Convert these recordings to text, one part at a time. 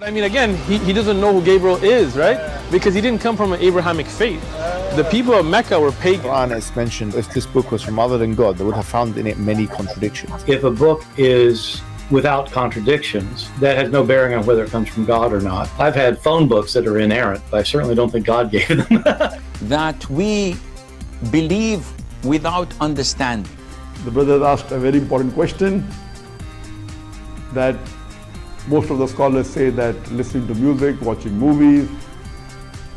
I mean, again, he doesn't know who Gabriel is, right? Because he didn't come from an Abrahamic faith. The people of Mecca were pagan. Quran is mentioned, if this book was from other than God, they would have found in it many contradictions. If a book is without contradictions, that has no bearing on whether it comes from God or not. I've had phone books that are inerrant, but I certainly don't think God gave them. That we believe without understanding. The brother asked a very important question, that most of the scholars say that listening to music, watching movies,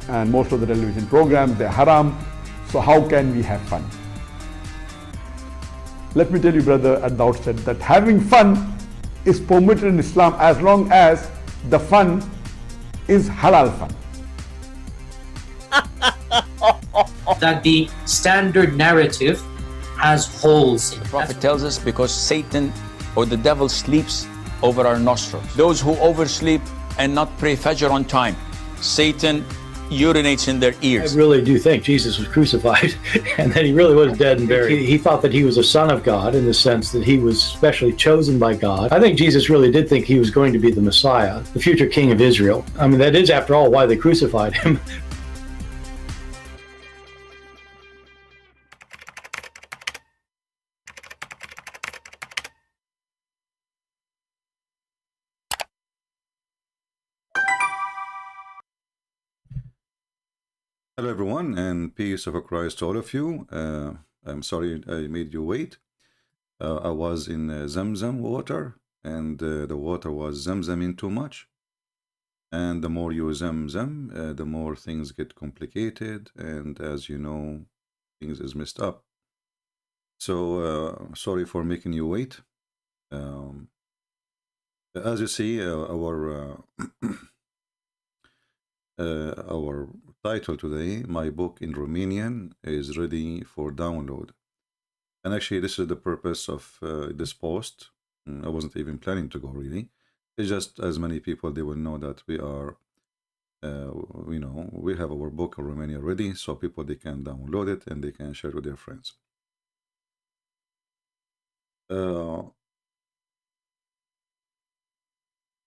and most of the television programs, they're haram. So how can we have fun? Let me tell you, brother, at the outset, that having fun is permitted in Islam as long as the fun is halal fun. That the standard narrative has holes in it. The Prophet tells us because Satan or the devil sleeps over our nostrils. Those who oversleep and not pray Fajr on time, Satan urinates in their ears. I really do think Jesus was crucified and that he really was dead and buried. He thought that he was a son of God in the sense that he was specially chosen by God. I think Jesus really did think he was going to be the Messiah, the future king of Israel. I mean, that is, after all, why they crucified him. Hello everyone, and peace of Christ to all of you. I'm sorry I made you wait. I was in Zamzam water, and the water was Zamzamin too much. And the more you Zamzam, the more things get complicated, and as you know, things is messed up. So sorry for making you wait. As you see, our title today, my book in Romanian, is ready for download. And actually, this is the purpose of this post. I wasn't even planning to go, really. It's just as many people, they will know that we are, we have our book in Romania ready, so people, they can download it and they can share it with their friends.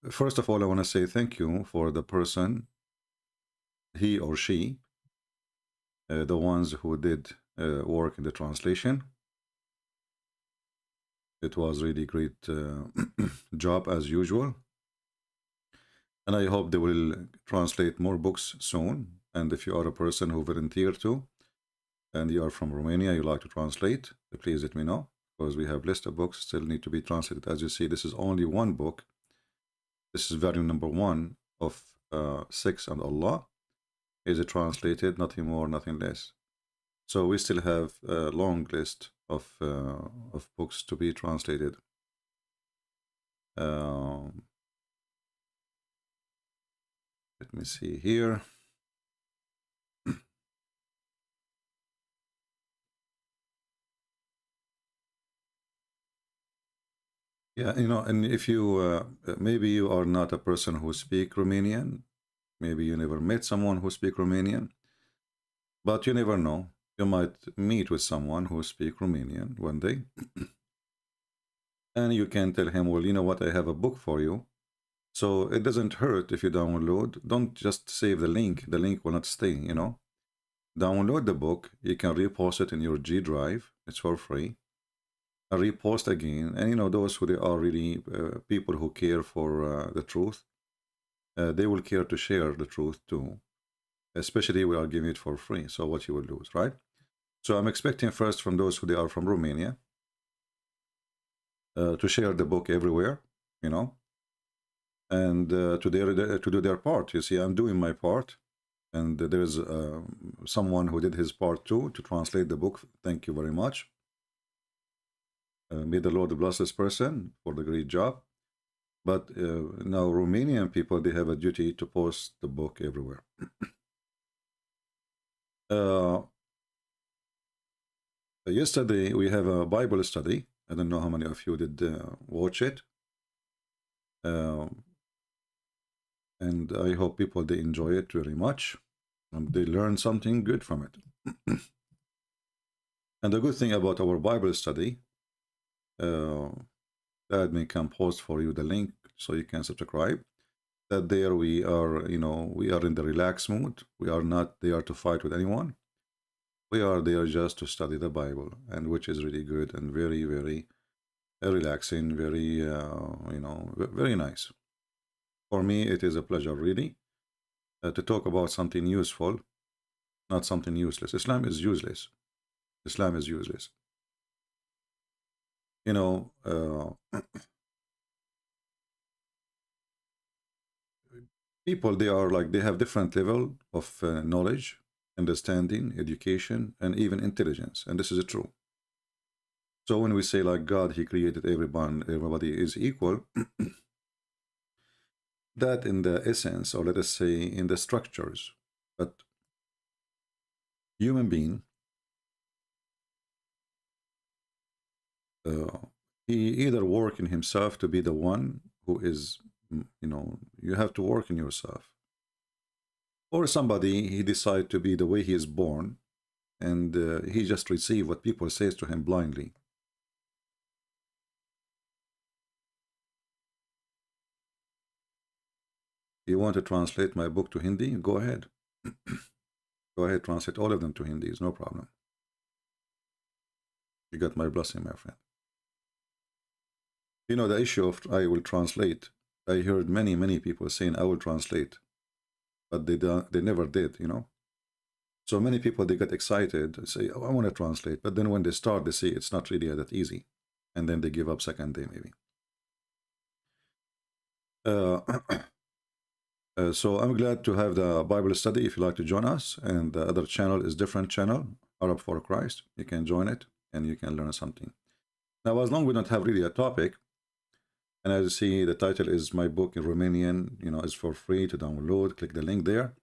First of all, I want to say thank you for the person, he or she, the ones who did work in the translation. It was really great job as usual, and I hope they will translate more books soon. And if you are a person who volunteered to, and you are from Romania, you like to translate, please let me know, because we have list of books still need to be translated. As you see, this is only one book. This is volume number 1 of 6 and Allah. Is it translated? Nothing more, nothing less. So we still have a long list of books to be translated. Let me see here. Yeah, and if you maybe you are not a person who speaks Romanian. Maybe you never met someone who speaks Romanian, but you never know. You might meet with someone who speaks Romanian one day, and you can tell him, well, you know what, I have a book for you. So it doesn't hurt if you download. Don't just save the link. The link will not stay, Download the book. You can repost it in your G drive. It's for free. Repost again. And, those who they are really people who care for the truth, they will care to share the truth too, especially we are giving it for free. So what you will lose, right? So I'm expecting first from those who they are from Romania to share the book everywhere, and to do their part. You see, I'm doing my part, and there's someone who did his part too to translate the book. Thank you very much. May the Lord bless this person for the great job. But now Romanian people, they have a duty to post the book everywhere. Yesterday, we have a Bible study. I don't know how many of you did watch it. And I hope people, they enjoy it very much. And they learn something good from it. And the good thing about our Bible study, the admin can post for you the link so you can subscribe. that there we are, we are in the relaxed mood. We are not there to fight with anyone. We are there just to study the Bible, and which is really good and very, very relaxing, very, very nice. For me, it is a pleasure, really, to talk about something useful, not something useless. Islam is useless. Islam is useless. People, they have different level of knowledge, understanding, education, and even intelligence, and this is true. So when we say like God, he created everybody is equal, that in the essence, or let us say in the structures, but human being, he either work in himself to be the one who is, you have to work in yourself, or somebody, he decide to be the way he is born, and he just receive what people says to him blindly. You want to translate my book to Hindi? Go ahead. Go ahead, translate all of them to Hindi. It's no problem. You got my blessing, my friend. The issue of I will translate. I heard many people saying I will translate, but they never did, So many people, they get excited, say, oh, I want to translate. But then when they start, they say it's not really that easy. And then they give up second day, maybe. So I'm glad to have the Bible study if you like to join us. And the other channel is different channel, Arab for Christ. You can join it and you can learn something. Now, as long as we don't have really a topic, and as you see, the title is my book in Romanian, is for free to download. Click the link there.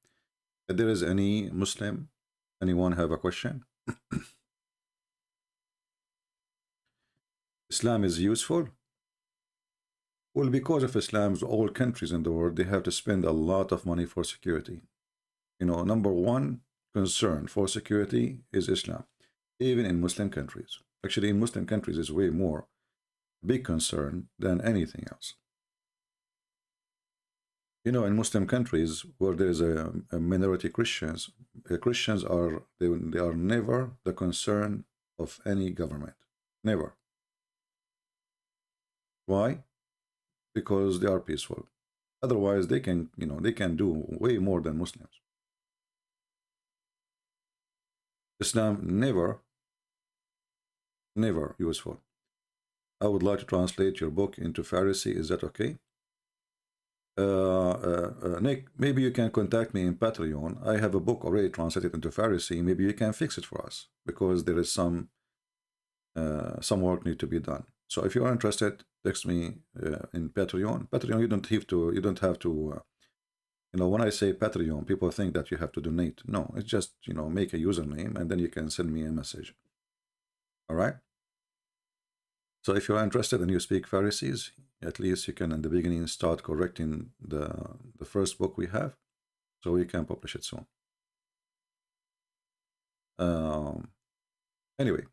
If there is any Muslim, anyone have a question? Islam is useful? Well, because of Islam's all countries in the world, they have to spend a lot of money for security. Number one concern for security is Islam, even in Muslim countries. Actually, in Muslim countries is way more big concern than anything else. In Muslim countries where there is a minority Christians, Christians are they are never the concern of any government, never. Why? Because they are peaceful. Otherwise, they can do way more than Muslims. Islam never useful. I would like to translate your book into Farsi. Is that okay? Nick, maybe you can contact me in Patreon. I have a book already translated into Farsi. Maybe you can fix it for us because there is some work need to be done. So if you are interested, text me in Patreon. Patreon, you don't have to. When I say Patreon, people think that you have to donate. No, it's just make a username and then you can send me a message. All right. So if you are interested and you speak Pharisees, at least you can in the beginning start correcting the first book we have, so we can publish it soon. Anyway,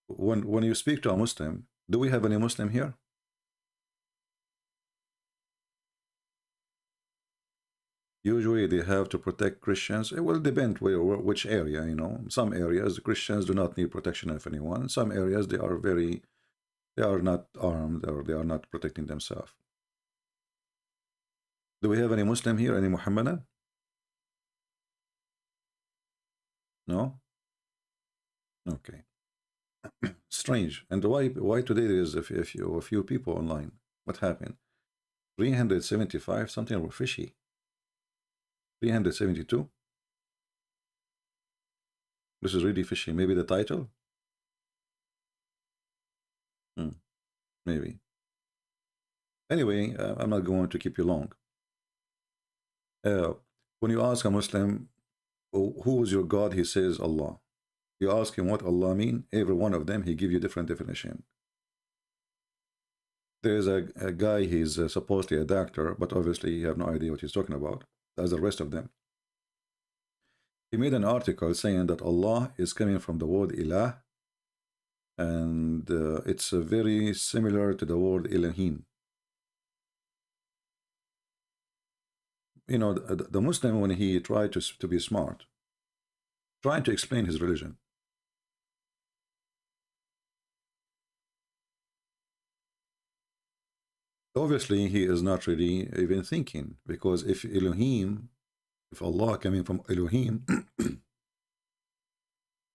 when you speak to a Muslim, do we have any Muslim here? Usually they have to protect Christians. It will depend which area, Some areas, the Christians do not need protection of anyone. Some areas, they are not armed or they are not protecting themselves. Do we have any Muslim here? Any Muhammadan? No? Okay. Strange. And why today there is a few people online? What happened? 375, something were fishy. 372. This is really fishy. Maybe the title? Maybe. Anyway, I'm not going to keep you long. When you ask a Muslim, who is your God? He says Allah. You ask him what Allah mean, every one of them, he give you different definition. There is a guy, he's supposedly a doctor, but obviously you have no idea what he's talking about, as the rest of them. He made an article saying that Allah is coming from the word ilah, and it's very similar to the word Elohim. you know, the Muslim, when he tried to be smart, trying to explain his religion, obviously he is not really even thinking, because if Elohim, if Allah coming from Elohim,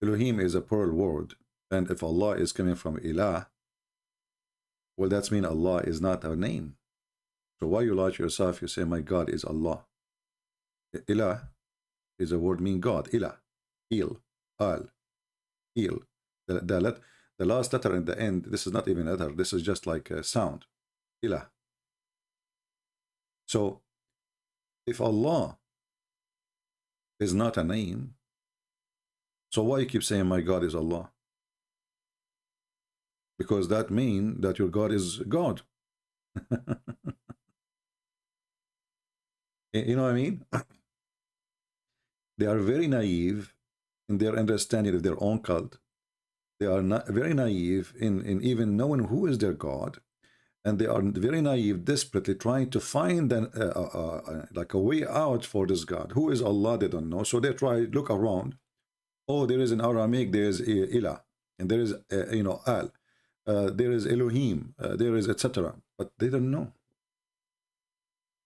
Elohim is a plural word, and if Allah is coming from Ilah, well, that's mean Allah is not a name. So why you lie to yourself? You say, my God is Allah. Ilah is a word mean God. Ilah, Il, Al, Il. The last letter in the end, this is not even a letter, this is just like a sound. Ilah. So if Allah is not a name, so why you keep saying my God is Allah? Because that means that your God is God. You know what I mean? They are very naive in their understanding of their own cult. They are not very naive in even knowing who is their God, and they are very naive, desperately trying to find like a way out for this God. Who is Allah? They don't know. So they try look around. Oh, there is in Aramaic, there is Ilah, and there is you know, Al, there is Elohim, there is etc. But they don't know.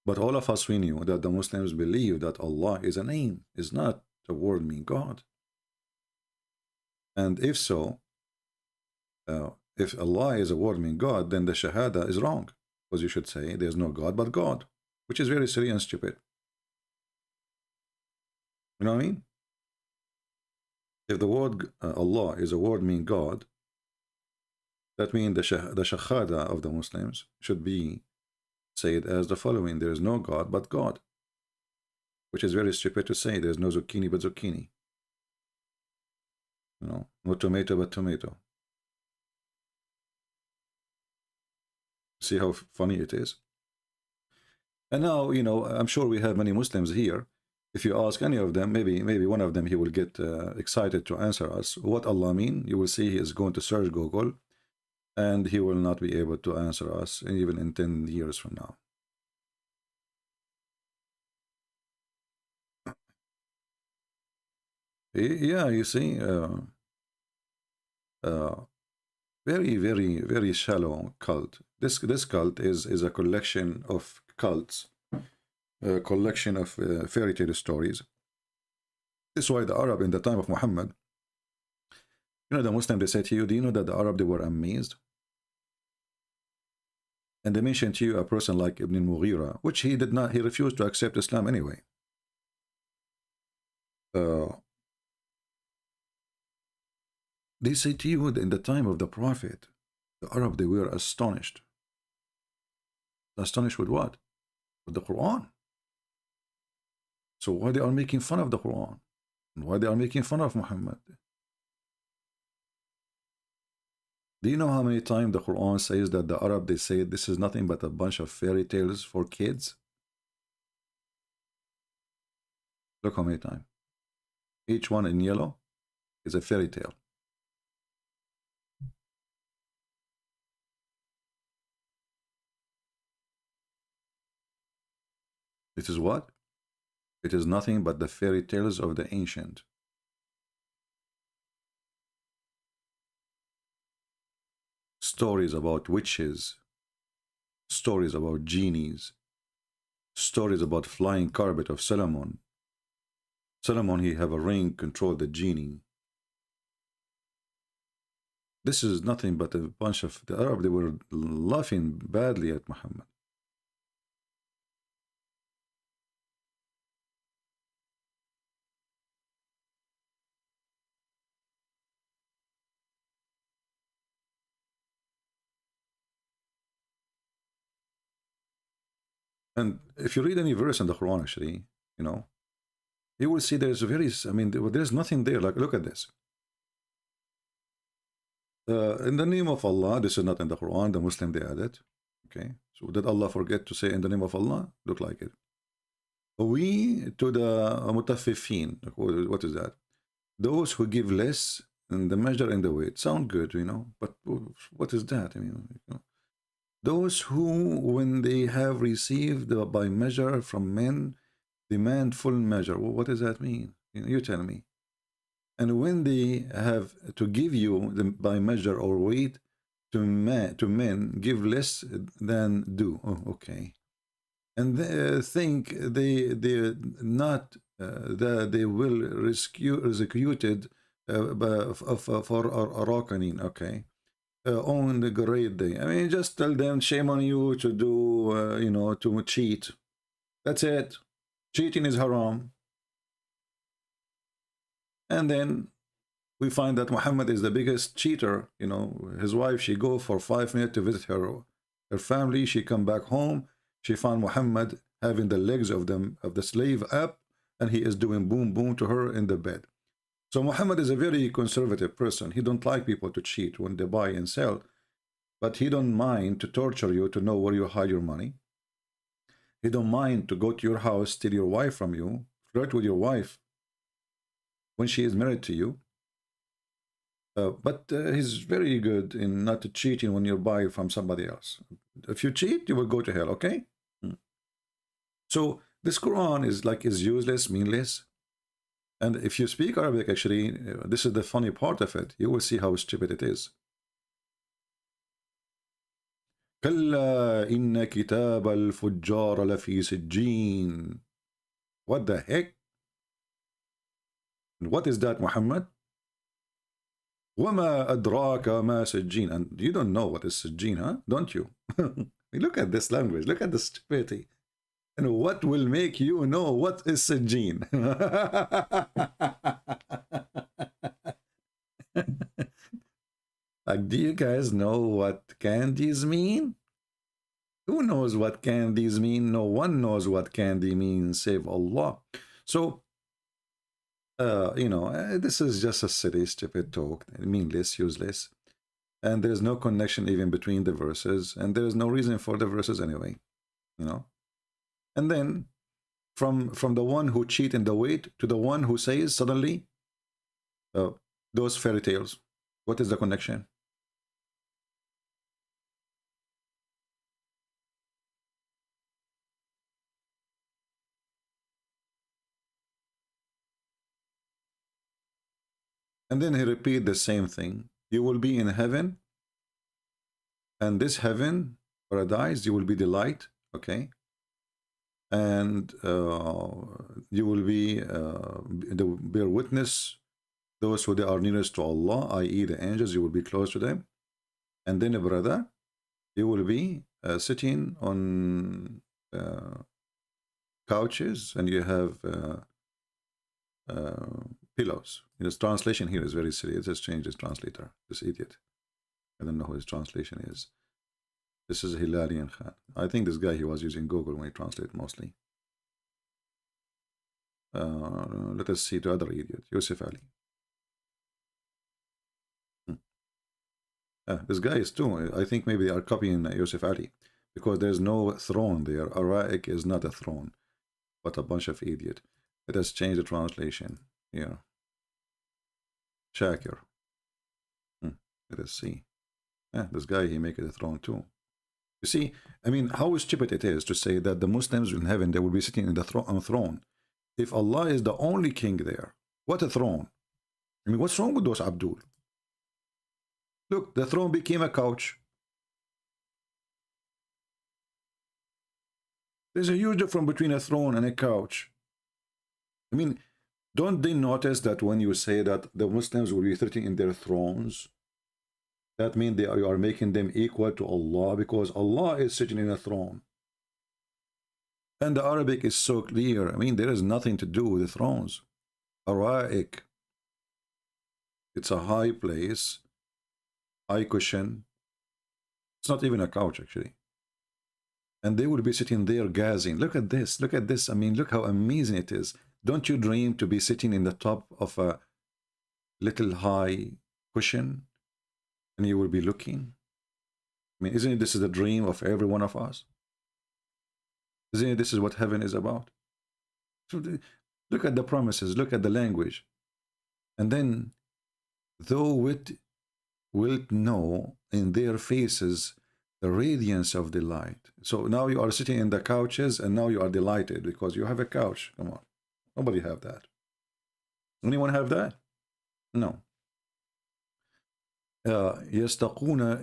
But all of us, we knew that the Muslims believe that Allah is a name, is not a word mean God. And if so, if Allah is a word mean God, then the Shahada is wrong, because you should say there's no God but God, which is very silly and stupid. You know what I mean? If the word Allah is a word mean God, that means the Shahada of the Muslims should be said as the following: there is no God but God, which is very stupid to say. There's no zucchini but zucchini. You know, no tomato but tomato. See how funny it is? And now, you know, I'm sure we have many Muslims here. If you ask any of them, maybe one of them, he will get excited to answer us. What Allah mean? You will see he is going to search Google, and he will not be able to answer us even in 10 years from now. Yeah, you see, very, very, very shallow cult. This cult is a collection of cults, a collection of fairy tale stories. This is why the Arab in the time of Muhammad, you know, the Muslim, they say to you, do you know that the Arab, they were amazed? And they mentioned to you a person like Ibn al-Mughira, which he did not, he refused to accept Islam anyway. They say to you that in the time of the Prophet, the Arab, they were astonished. Astonished with what? With the Quran. So why they are making fun of the Quran? And why they are making fun of Muhammad? Do you know how many times the Quran says that the Arab, they say this is nothing but a bunch of fairy tales for kids? Look how many times. Each one in yellow is a fairy tale. It is what? It is nothing but the fairy tales of the ancient. Stories about witches, stories about genies, stories about flying carpet of Solomon. Solomon, he have a ring, control the genie. This is nothing but a bunch of the Arab, they were laughing badly at Muhammad. And if you read any verse in the Quran, actually, you know, you will see there's a very, I mean, there's nothing there. Like, look at this. In the name of Allah, this is not in the Quran, the Muslim, they add it. Okay, so did Allah forget to say in the name of Allah? Look like it. We to the mutaffifin, what is that? Those who give less in the measure and the weight. Sound good, you know, but what is that? I mean, you know, those who, when they have received by measure from men, Demand full measure. Well, what does that mean? You tell me. And when they have to give you by measure or weight, to men give less than do. Oh, okay. And they think they not that they will executed for Arakanine. Okay. On the great day. I mean, just tell them, shame on you to do, you know, to cheat. That's it. Cheating is haram. And then we find that Muhammad is the biggest cheater. You know, his wife, she go for 5 minutes to visit her family. She come back home. She found Muhammad having the legs of the slave up, and he is doing boom boom to her in the bed. So Muhammad is a very conservative person. He don't like people to cheat when they buy and sell, but he don't mind to torture you to know where you hide your money. He don't mind to go to your house, steal your wife from you, flirt with your wife when she is married to you. But he's very good in not cheating when you buy from somebody else. If you cheat, you will go to hell, okay? So this Quran is useless, meaningless. And if you speak Arabic, actually, this is the funny part of it. You will see how stupid it is. كلا إن كتاب الفجار لفي سجين. What the heck? And what is that, Muhammad? وما أدراك ما سجين. And you don't know what is سجين, huh? Don't you? Look at this language. Look at the stupidity. And what will make you know what is سجين? Like, do you guys know what candies mean? Who knows what candies mean? No one knows what candy means, save Allah. So, you know, this is just a silly, stupid talk, meaningless, useless. And there's no connection even between the verses. And there's no reason for the verses anyway, you know. And then, from the one who cheat in the weight to the one who says suddenly, those fairy tales. What is the connection? And then he repeat the same thing. You will be in heaven, and this heaven, paradise, you will be delight, okay? And you will be bear witness those who they are nearest to Allah, i.e. the angels, you will be close to them. And then, brother, you will be sitting on couches, and you have pillows. His translation here is very silly. It just changed his translator, this idiot. I don't know who his translation is. This is AliKhan. I think this guy, he was using Google when he translated mostly. Let us see the other idiot, Yusuf Ali. This guy is too. I think maybe they are copying Yusuf Ali, because there's no throne there. AliKhan is not a throne. What a bunch of idiot. Let us change the translation here. Shakir. Let us see. This guy, he make it a throne too. You see, I mean, how stupid it is to say that the Muslims in heaven, they will be sitting in the throne. If Allah is the only king there, what a throne. I mean, what's wrong with those Abdul? Look, the throne became a couch. There's a huge difference between a throne and a couch. I mean, don't they notice that when you say that the Muslims will be sitting in their thrones, that means you are making them equal to Allah, because Allah is sitting in a throne. And the Arabic is so clear. I mean, there is nothing to do with the thrones. Araik. It's a high place, high cushion. It's not even a couch, actually. And they will be sitting there gazing. Look at this. Look at this. I mean, look how amazing it is. Don't you dream to be sitting in the top of a little high cushion, and you will be looking? I mean, isn't it this is the dream of every one of us? Isn't it this is what heaven is about? So look at the promises, look at the language. And then, though it wilt know in their faces the radiance of delight. So now you are sitting in the couches and now you are delighted because you have a couch. Come on. Nobody have that. Anyone have that? No. يسقون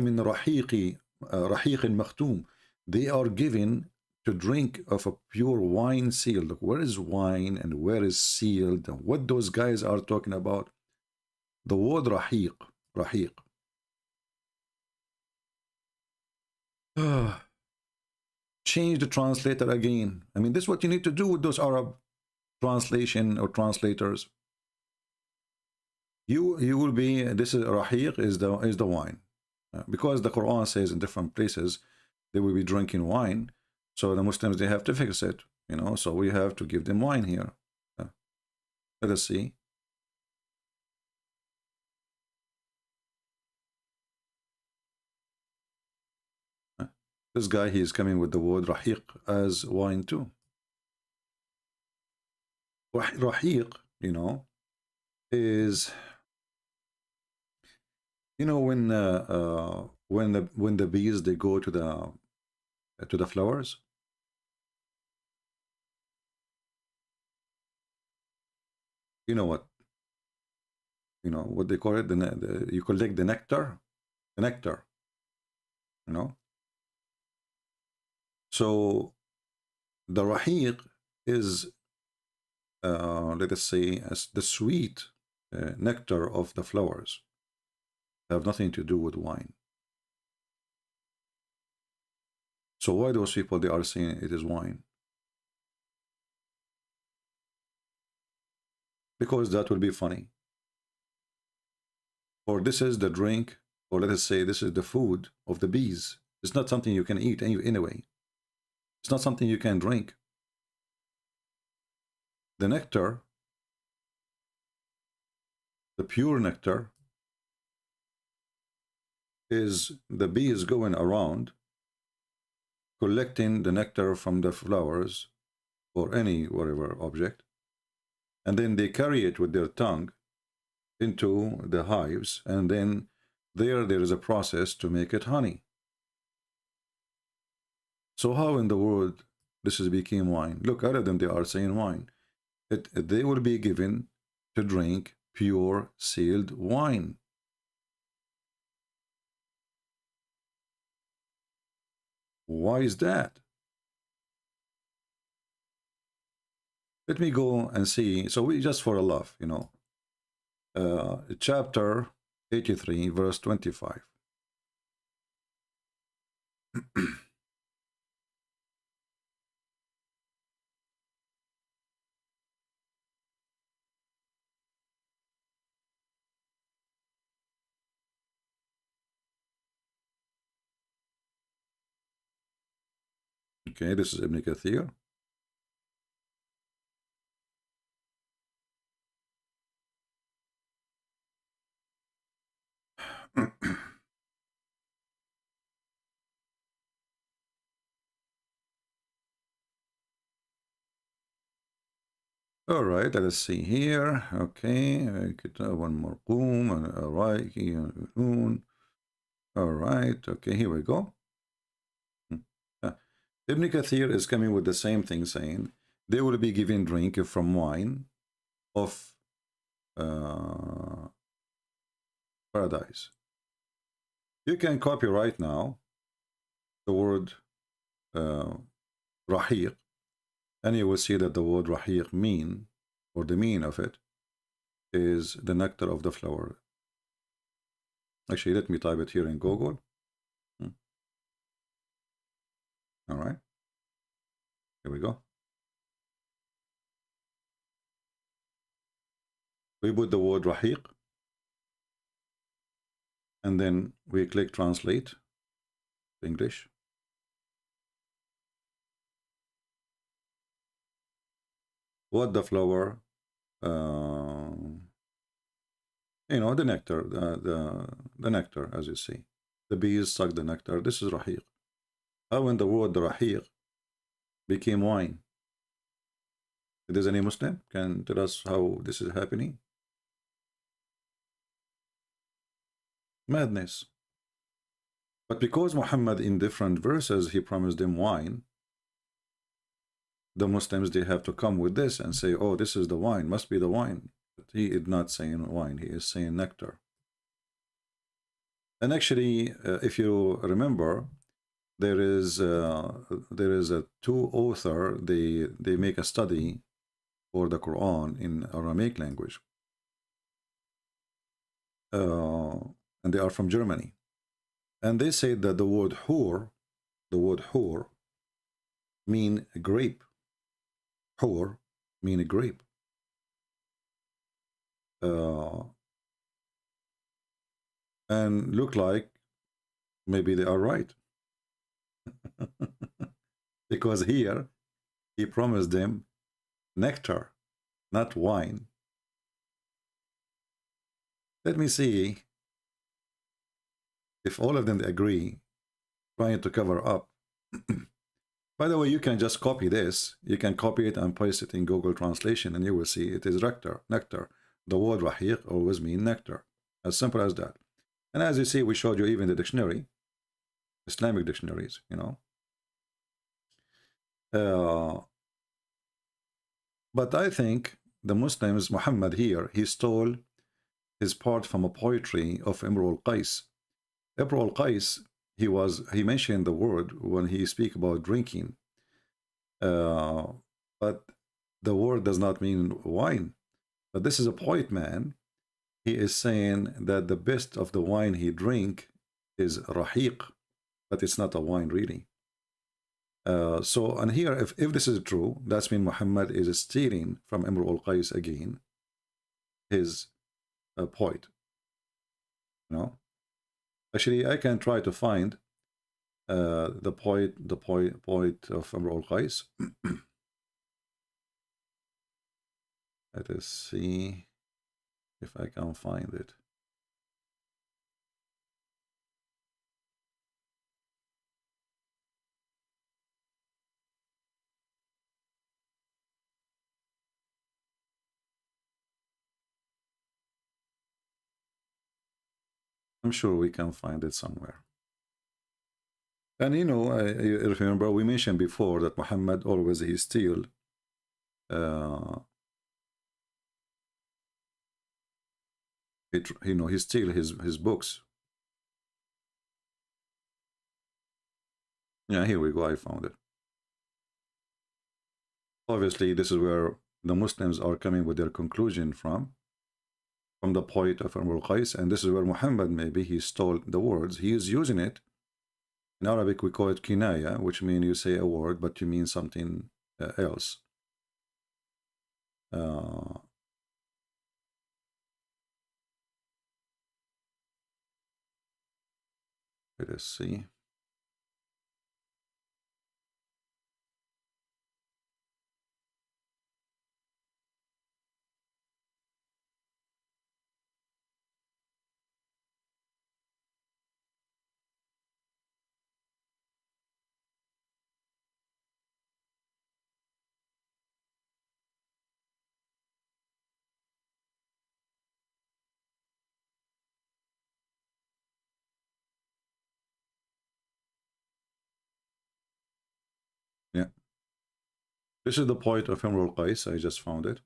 من رحيق مختوم. They are given to drink of a pure wine sealed. Look, where is wine and where is sealed? And what those guys are talking about? The word rahiq. Change the translator again. I mean, this is what you need to do with those Arab translation or translators. You will be, this is rahiq is the wine. Because the Quran says in different places they will be drinking wine, so the Muslims, they have to fix it, you know, so we have to give them wine here. Let us see. This guy, he is coming with the word rahiq as wine too. Rahiq, you know, is, you know, when the bees, they go to the flowers. You know what? You know what they call it? You collect the nectar. The nectar. You know. So the rahiq is, let us say, as the sweet nectar of the flowers. Have nothing to do with wine. So why those people, they are saying it is wine? Because that will be funny. Or this is the drink, or let us say this is the food of the bees. It's not something you can eat anyway. It's not something you can drink. The nectar, the pure nectar, is the bees going around collecting the nectar from the flowers or any whatever object, and then they carry it with their tongue into the hives, and then there is a process to make it honey. So how in the world this is became wine? Look, other than they are saying wine, they will be given to drink pure sealed wine. Why is that? Let me go and see. So we just for a laugh, you know, chapter 83, verse 25. Okay, this is Ibn Kathir. All right, let us see here. Okay, one more boom. All right, all right. Okay, here we go. Ibn Kathir is coming with the same thing, saying they will be given drink from wine of paradise. You can copy right now the word rahiq, and you will see that the word rahiq mean, or the mean of it, is the nectar of the flower. Actually, let me type it here in Google. All right, here we go. We put the word rahiq, and then we click translate to English. What the flower, you know, the nectar, the nectar, as you see. The bees suck the nectar. This is rahiq. How in the word the rahiq became wine? If there's any Muslim can tell us how this is happening? Madness. But because Muhammad in different verses, he promised them wine, the Muslims, they have to come with this and say, oh, this is the wine, must be the wine. But he is not saying wine, he is saying nectar. And actually, if you remember, there is a two author, they make a study for the Quran in Aramaic language. And they are from Germany. And they say that the word hur mean grape. Hur mean a grape. And look like maybe they are right. Because here he promised them nectar, not wine. Let me see if all of them agree, trying to cover up. By the way, you can just copy this. You can copy it and paste it in Google Translation, and you will see it is nectar. Nectar. The word rahiq always means nectar. As simple as that. And as you see, we showed you even the dictionary, Islamic dictionaries, you know. But I think the Muslims, Muhammad here, he stole his part from a poetry of Imru al-Qais. Imru al-Qais, he mentioned the word when he speak about drinking, but the word does not mean wine. But this is a poet man. He is saying that the best of the wine he drink is rahiq, but it's not a wine really. And here, if this is true, that's mean Muhammad is stealing from Imru al-Qais again, his poet. You know, actually, I can try to find the poet of Imru al-Qais. Let us see if I can find it. I'm sure we can find it somewhere. And you know, if you remember, we mentioned before that Muhammad always he steal he steal his books. Yeah, here we go, I found it. Obviously, this is where the Muslims are coming with their conclusion from the poet of Imru al-Qais, and this is where Muhammad, maybe he stole the words. He is using it. In Arabic, we call it kinaya, which means you say a word, but you mean something else. Let us see. Yeah. This is the point of Imru al-Qais. I just found it.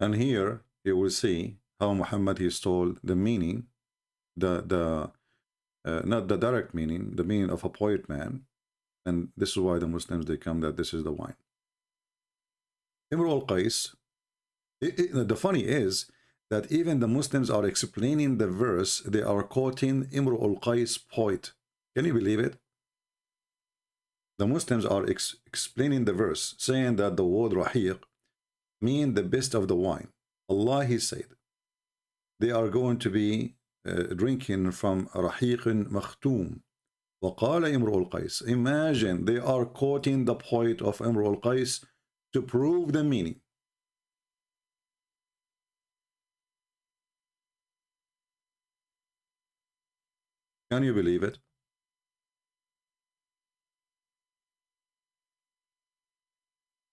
And here you will see how Muhammad he stole the meaning, not the direct meaning, the meaning of a poet man. And this is why the Muslims, they come that this is the wine. Imru al-Qais, the funny is that even the Muslims are explaining the verse, they are quoting Imru al-Qais poet. Can you believe it? The Muslims are explaining the verse, saying that the word rahiq mean the best of the wine. Allah, he said, they are going to be drinking from rahiq makhtoom. وقال إمرؤ القيس. Imagine they are quoting the poet of Imru al-Qais to prove the meaning. Can you believe it?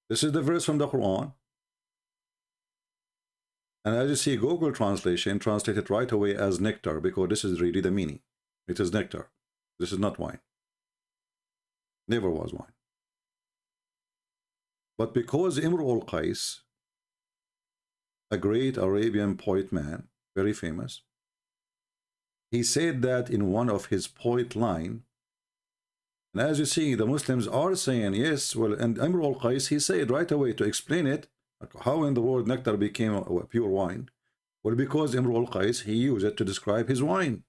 This is the verse from the Quran. And as you see, Google translation translated right away as nectar, because this is really the meaning. It is nectar. This is not wine. Never was wine. But because Imru al-Qais, a great Arabian poet man, very famous, he said that in one of his poet line. And as you see, the Muslims are saying, yes, well, and Imru al-Qais, he said right away to explain it, how in the world nectar became a pure wine. Well, because Imru al-Qais, he used it to describe his wine.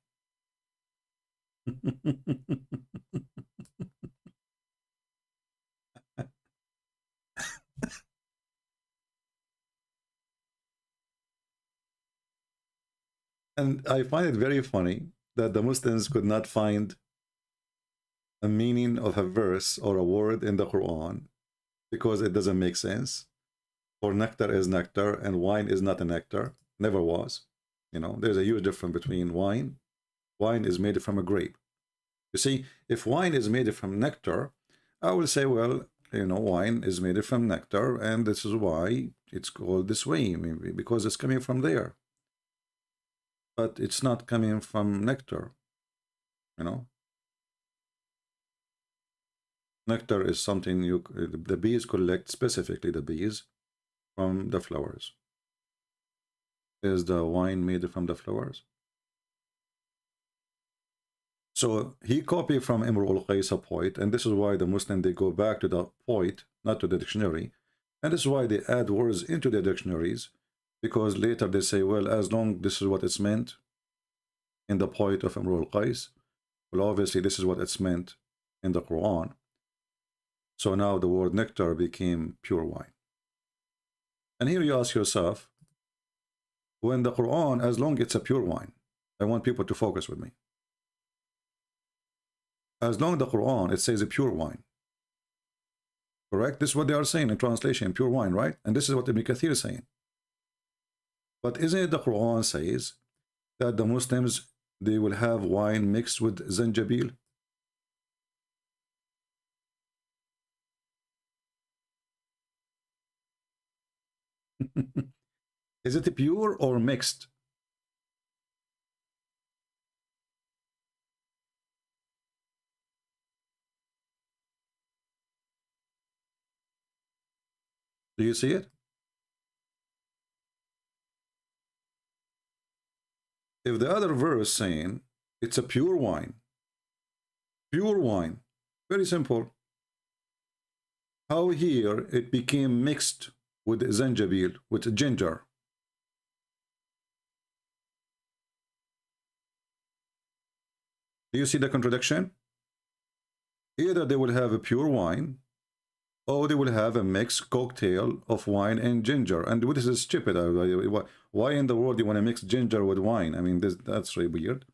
And I find it very funny that the Muslims could not find a meaning of a verse or a word in the Quran because it doesn't make sense. Or nectar is nectar and wine is not a nectar. Never was. You know, there's a huge difference between wine. Wine is made from a grape. You see, if wine is made from nectar, I will say, well, you know, wine is made from nectar, and this is why it's called this way, maybe because it's coming from there. But it's not coming from nectar, you know. Nectar is something the bees collect, specifically the bees, from the flowers. Is the wine made from the flowers? So he copied from Imru al-Qais, a poet, and this is why the Muslim, they go back to the poet, not to the dictionary. And this is why they add words into the dictionaries, because later they say, well, as long this is what it's meant in the poet of Imru al-Qais, well, obviously this is what it's meant in the Quran. So now the word nectar became pure wine. And here you ask yourself, when the Quran, as long as it's a pure wine, I want people to focus with me. As long as the Quran, it says a pure wine. Correct? This is what they are saying in translation, pure wine, right? And this is what Ibn Kathir is saying. But isn't it the Quran says that the Muslims, they will have wine mixed with zanjabil? Is it pure or mixed? Do you see it? If the other verse saying it's a pure wine, very simple. How here it became mixed with zanjabil, with ginger? Do you see the contradiction? Either they will have a pure wine, or they will have a mixed cocktail of wine and ginger. And this is stupid. Why in the world do you want to mix ginger with wine? I mean, that's really weird.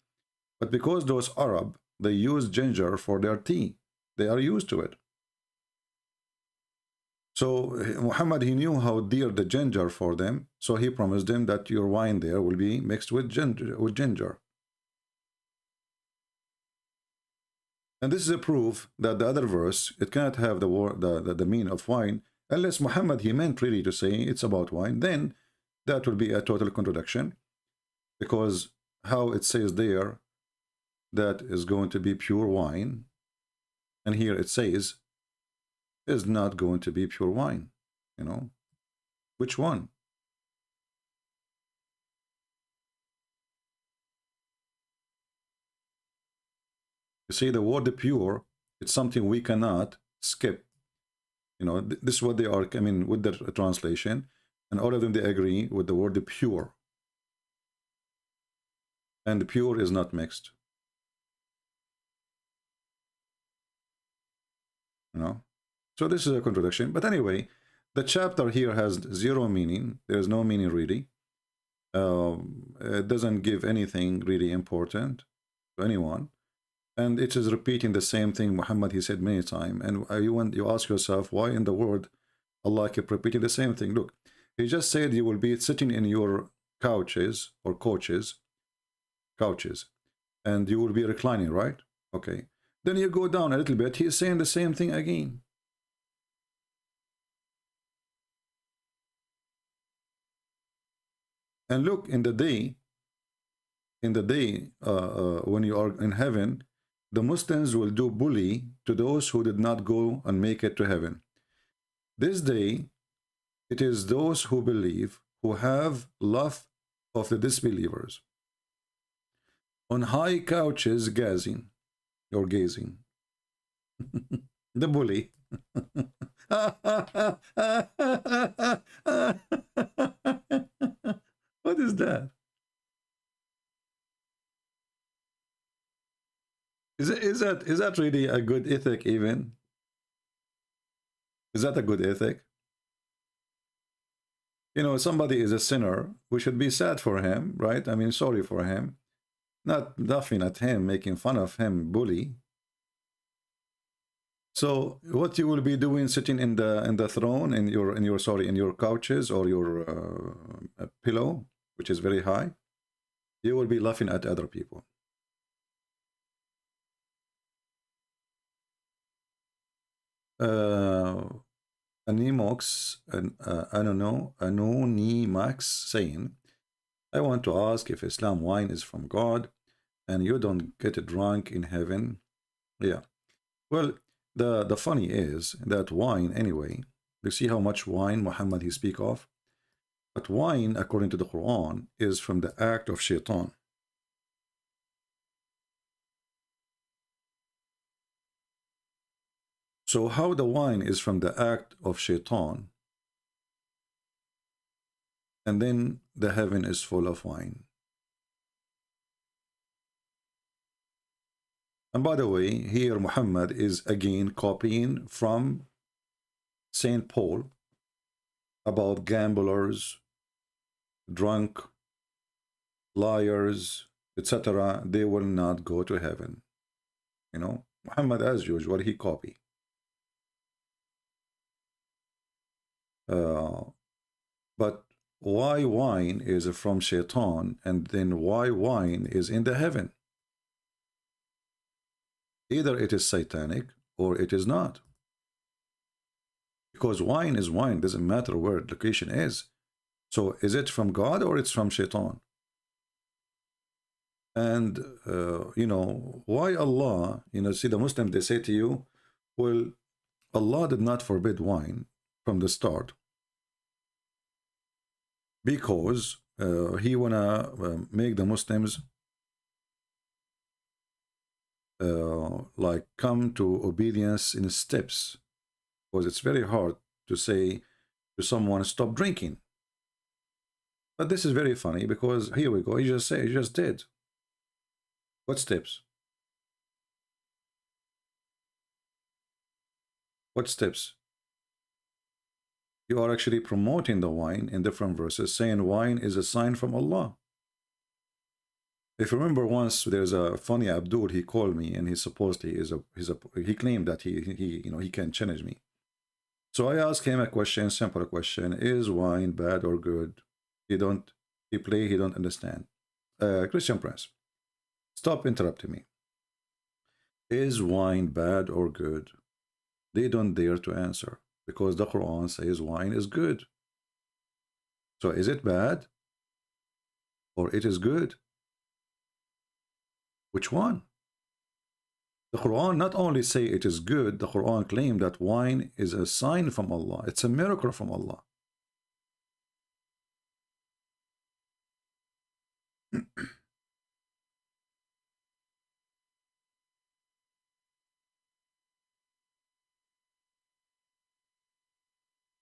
But because those Arab, they use ginger for their tea. They are used to it. So Muhammad, he knew how dear the ginger for them. So he promised them that your wine there will be mixed with ginger. And this is a proof that the other verse, it cannot have the word, the meaning of wine, unless Muhammad, he meant really to say it's about wine. Then that will be a total contradiction, because how it says there that is going to be pure wine, and here it says is not going to be pure wine. You know, which one? You see, the word pure, it's something we cannot skip. You know, this is what they are, I mean, with the translation, and all of them, they agree with the word pure. And the pure is not mixed. You know, so this is a contradiction. But anyway, the chapter here has zero meaning. There's no meaning really. It doesn't give anything really important to anyone. And it is repeating the same thing Muhammad, he said many times. And you ask yourself, why in the world Allah kept repeating the same thing? Look, he just said you will be sitting in your couches or couches, and you will be reclining, right? Okay. Then you go down a little bit, he's saying the same thing again. And look, in the day when you are in heaven, the Muslims will do bully to those who did not go and make it to heaven. This day, it is those who believe, who have love of the disbelievers, on high couches gazing, or gazing. The bully. What is that? Is that really a good ethic even? Is that a good ethic? You know, somebody is a sinner, we should be sad for him, right? I mean, sorry for him. Not laughing at him, making fun of him, bully. So what you will be doing, sitting in the throne, in your couches or your pillow, which is very high, you will be laughing at other people. Animox, I don't know, Anonimax saying, I want to ask if Islam wine is from God and you don't get drunk in heaven. Yeah. Well, the funny is that wine, anyway, you see how much wine Muhammad he speak of? But wine, according to the Quran, is from the act of shaitan. So how the wine is from the act of shaitan, and then the heaven is full of wine. And by the way, here Muhammad is again copying from St. Paul about gamblers, drunk, liars, etc. They will not go to heaven. You know, Muhammad, as usual, he copy. But why wine is from shaitan, and then why wine is in the heaven? Either it is satanic or it is not. Because wine is wine, doesn't matter where the location is. So is it from God or it's from shaitan? And, you know, why Allah, you know, see the Muslim, they say to you, well, Allah did not forbid wine from the start, because he wanna make the Muslims like come to obedience in steps, because it's very hard to say to someone stop drinking. But this is very funny, because here we go, he just did. What steps? What steps? You are actually promoting the wine in different verses, saying wine is a sign from Allah. If you remember, once there's a funny Abdul, he called me, and he claimed that he can challenge me. So I asked him a question, simple question: is wine bad or good? He don't understand. Christian Prince, stop interrupting me. Is wine bad or good? They don't dare to answer, because the Quran says wine is good. So is it bad or it is good? Which one? The Quran not only say it is good, the Quran claimed that wine is a sign from Allah. It's a miracle from Allah.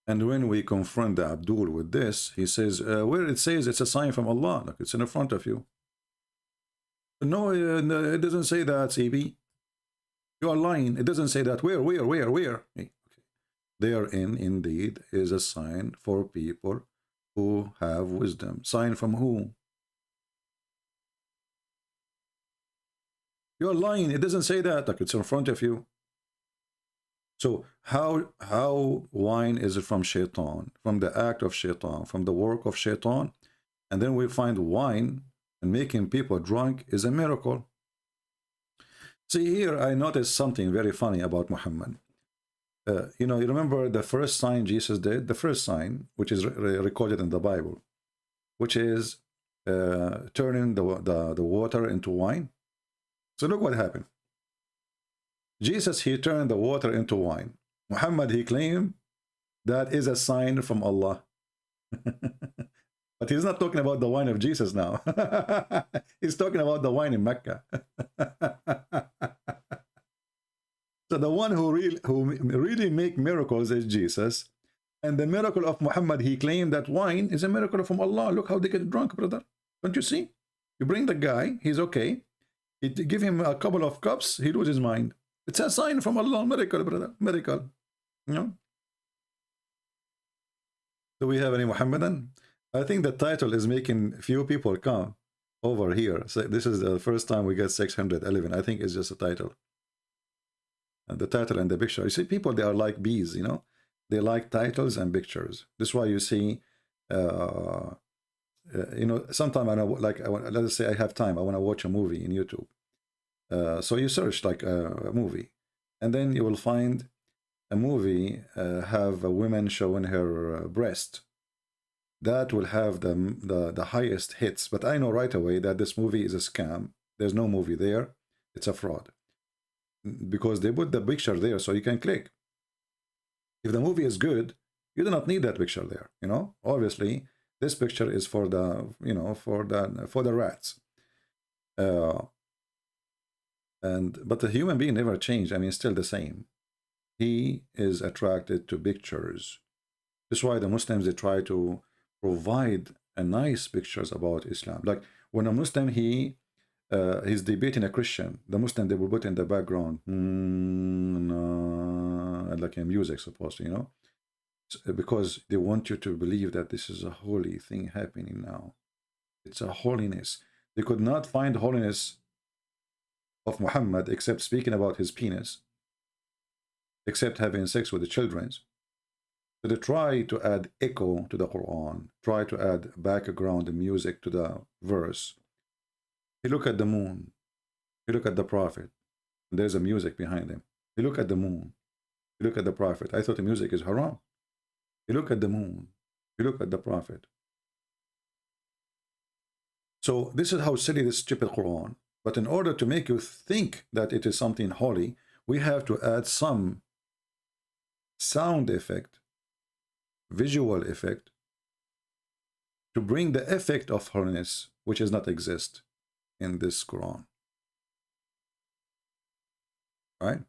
And when we confront the Abdul with this, he says, where it says it's a sign from Allah, look, it's in front of you. No, it doesn't say that, CB. You are lying. It doesn't say that. Where? Okay. Therein, indeed, is a sign for people who have wisdom. Sign from who? You are lying. It doesn't say that. Look, it's in front of you. So how wine is from shaitan, from the act of shaitan, from the work of shaitan, and then we find wine and making people drunk is a miracle. See here, I noticed something very funny about Muhammad. You know, you remember the first sign Jesus did? The first sign, which is recorded in the Bible, which is turning the water into wine. So look what happened. Jesus, he turned the water into wine. Muhammad, he claimed that is a sign from Allah. But he's not talking about the wine of Jesus now. He's talking about the wine in Mecca. So the one who really make miracles is Jesus. And the miracle of Muhammad, he claimed that wine is a miracle from Allah. Look how they get drunk, brother. Don't you see? You bring the guy, he's okay. You give him a couple of cups, he loses his mind. It's a sign from Allah, miracle, brother, miracle. You know? Do we have any Muhammadan? I think the title is making few people come over here. So this is the first time we get 611. I think it's just a title. And the title and the picture. You see, people, they are like bees, you know. They like titles and pictures. This is why you see, you know, sometimes I know, like, let's say I have time. I want to watch a movie in YouTube. So you search like a movie, and then you will find a movie have a woman showing her breast. That will have the highest hits. But I know right away that this movie is a scam. There's no movie there. It's a fraud. Because they put the picture there so you can click. If the movie is good, you do not need that picture there. You know, obviously this picture is for the, you know, for the rats. But the human being never changed. I mean, still the same. He is attracted to pictures. That's why the Muslims, they try to provide a nice pictures about Islam. Like when a Muslim, he's debating a Christian, the Muslim, they will put in the background like a music, supposed to, you know, because they want you to believe that this is a holy thing happening now. It's a holiness. They could not find holiness of Muhammad except speaking about his penis, except having sex with the children. So they try to add echo to the Quran, try to add background music to the verse. You look at the moon, you look at the prophet, and there's a music behind him. You look at the moon, you look at the prophet. I thought the music is haram. You look at the moon, you look at the prophet. So this is how silly this stupid Quran. But in order to make you think that it is something holy, we have to add some sound effect, visual effect, to bring the effect of holiness, which does not exist in this Quran. Right?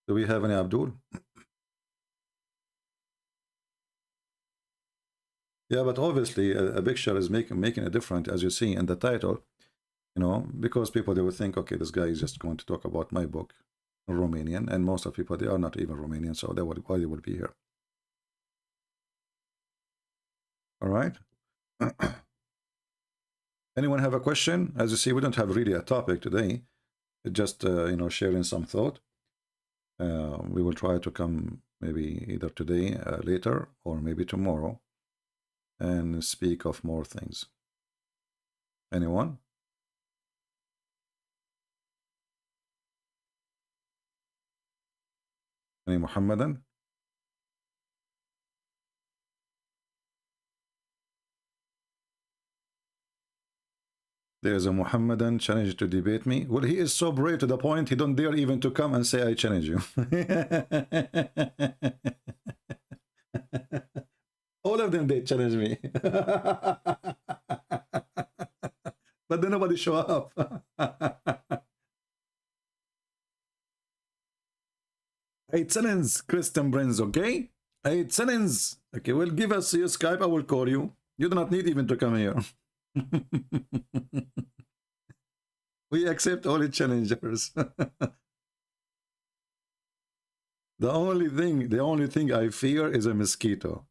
Do we have any Abdul? Yeah, but obviously a picture is making a difference, as you see in the title, you know, because people, they will think, okay, this guy is just going to talk about my book, Romanian, and most of people, they are not even Romanian, so they would, why they would be here. All right. Anyone have a question? As you see, we don't have really a topic today. It's just, you know, sharing some thought. We will try to come maybe either today, later, or maybe tomorrow, and speak of more things. Anyone? Any Muhammadan? There's a Muhammadan challenge to debate me. Well, he is so brave to the point he don't dare even to come and say I challenge you. All of them, they challenge me. But then nobody show up. I challenge Christian Brains, okay? I challenge. Okay, well, give us your Skype, I will call you. You do not need even to come here. We accept all the challengers. The only thing I fear is a mosquito.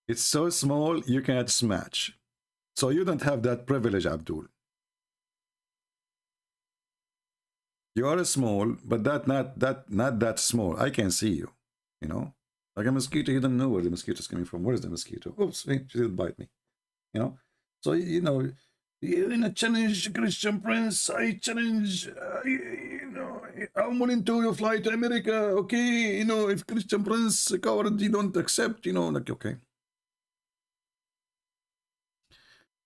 It's so small you can't smash. So you don't have that privilege, Abdul. You are small, but not that small. I can see you. You know, like a mosquito. You don't know where the mosquito is coming from. Where is the mosquito? Oops, she didn't bite me. You know. So you know, challenge Christian Prince. I challenge, I'm willing to fly to America. Okay, if Christian Prince coward, you don't accept, like, okay.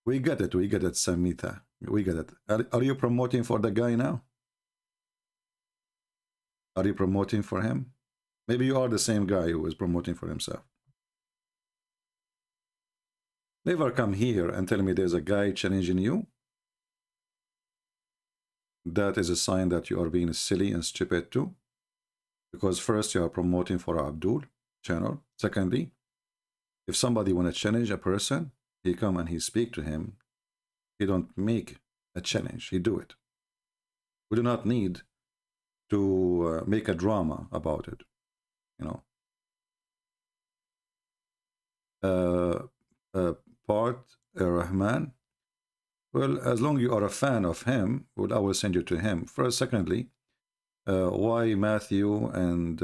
We get it, Samita. We get it. Are you promoting for the guy now? Are you promoting for him? Maybe you are the same guy who is promoting for himself. Never come here and tell me there's a guy challenging you. That is a sign that you are being silly and stupid too. Because first you are promoting for Abdul channel. Secondly, if somebody want to challenge a person, he come and he speak to him. He don't make a challenge. He do it. We do not need to make a drama about it. Part Rahman. Well, as long as you are a fan of him, well, I will send you to him. First, secondly, why Matthew and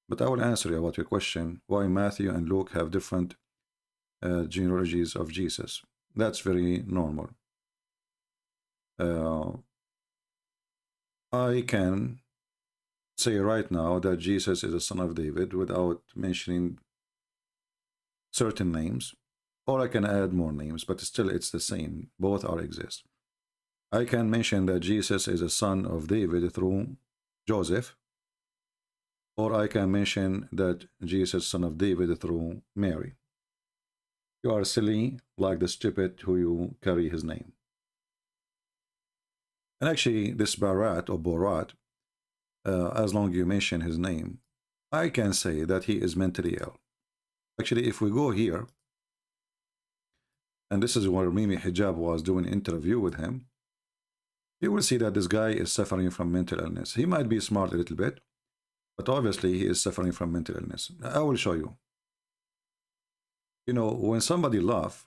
but I will answer you about your question. Why Matthew and Luke have different genealogies of Jesus? That's very normal. I can say right now that Jesus is a son of David without mentioning certain names, or I can add more names, but still it's the same. Both are exist. I can mention that Jesus is a son of David through Joseph, or I can mention that Jesus is son of David through Mary. You are silly like the stupid who you carry his name. And actually, this Barat or Borat, as long as you mention his name, I can say that he is mentally ill. Actually, if we go here, and this is where Mimi Hijab was doing an interview with him, you will see that this guy is suffering from mental illness. He might be smart a little bit, but obviously he is suffering from mental illness. I will show you. When somebody laughs,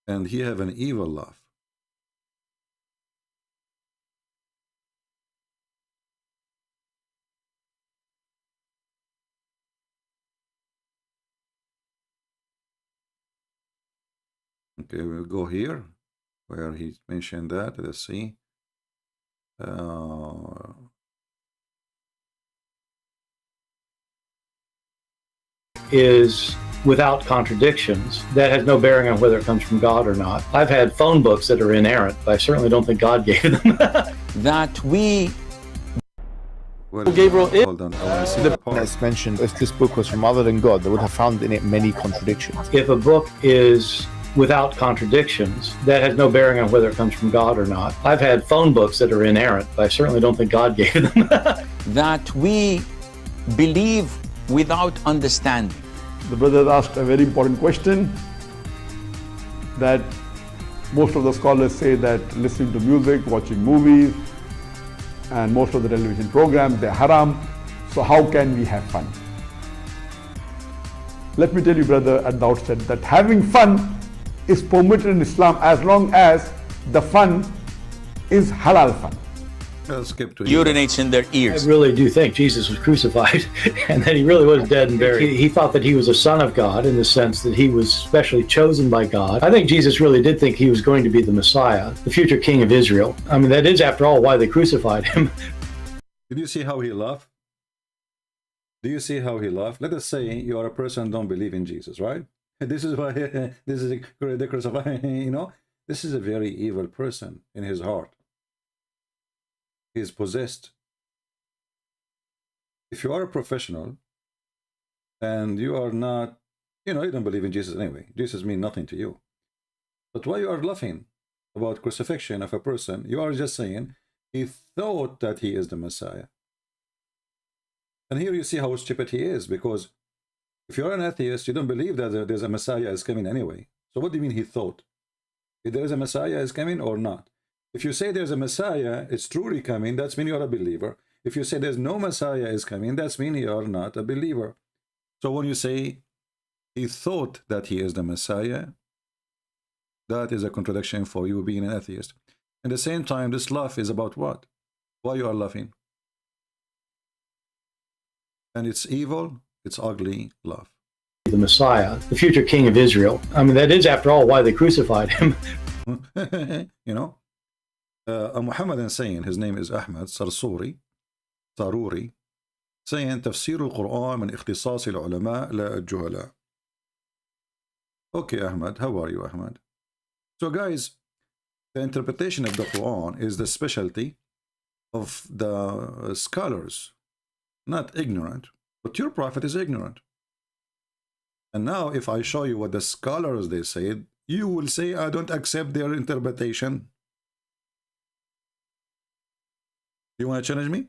and he have an evil laugh, okay, we'll go here where he mentioned that. Let's see. Is without contradictions. That has no bearing on whether it comes from God or not. I've had phone books that are inerrant, but I certainly don't think God gave them. That we Well, Gabriel is hold on. I want to see the part. As mentioned, if this book was from other than God, they would have found in it many contradictions. If a book is without contradictions, that has no bearing on whether it comes from God or not. I've had phone books that are inerrant, but I certainly don't think God gave them. that we believe without understanding. The brother asked a very important question, that most of the scholars say that listening to music, watching movies, and most of the television programs, they're haram. So how can we have fun? Let me tell you, brother, at the outset that having fun is permitted in Islam as long as the fun is halal fun. I'll skip to Urinates in their I ears. really do think Jesus was crucified and that he really was dead and buried. He thought that he was a son of God in the sense that he was specially chosen by God. I think Jesus really did think he was going to be the Messiah, the future king of Israel. I mean, that is, after all, why they crucified him. Did you see how he laughed? Do you see how he laughed? Let us say you are a person who don't believe in Jesus, right? This is why this is the crucified. This is a very evil person in his heart. He is possessed. If you are a professional and you are not, you don't believe in Jesus anyway. Jesus means nothing to you. But why you are laughing about crucifixion of a person? You are just saying he thought that he is the Messiah. And here you see how stupid he is, because if you're an atheist, you don't believe that there's a Messiah is coming anyway. So what do you mean he thought? If there is a Messiah is coming or not? If you say there's a Messiah, it's truly coming, that's mean you're a believer. If you say there's no Messiah is coming, that's mean you are not a believer. So when you say he thought that he is the Messiah, that is a contradiction for you being an atheist. At the same time, this laugh is about what? Why you are laughing? And it's evil, it's ugly laugh. the Messiah, the future king of Israel. I mean, that is, after all, why they crucified him. You know, a Muhammadan saying, his name is Ahmad Saruri, saying تفسير القرآن من اختصاص العلماء لا الجهلاء. Okay, Ahmad, how are you, Ahmad? So guys, the interpretation of the Quran is the specialty of the scholars, not ignorant. But your prophet is ignorant. And now if I show you what the scholars they said, you will say I don't accept their interpretation. You want to challenge me?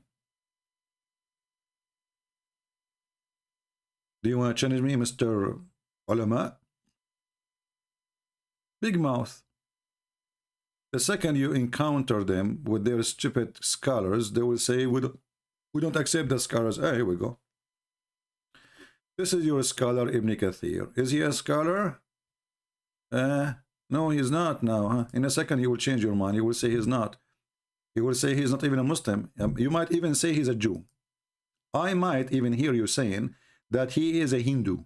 Do you want to challenge me, Mr. Ulama? Big mouth. The second you encounter them with their stupid scholars, they will say, we don't accept the scholars. Ah, here we go. This is your scholar, Ibn Kathir. Is he a scholar? No, he's not now. Huh? In a second, you will change your mind. You will say he's not. You will say he's not even a Muslim. You might even say he's a Jew. I might even hear you saying that he is a Hindu.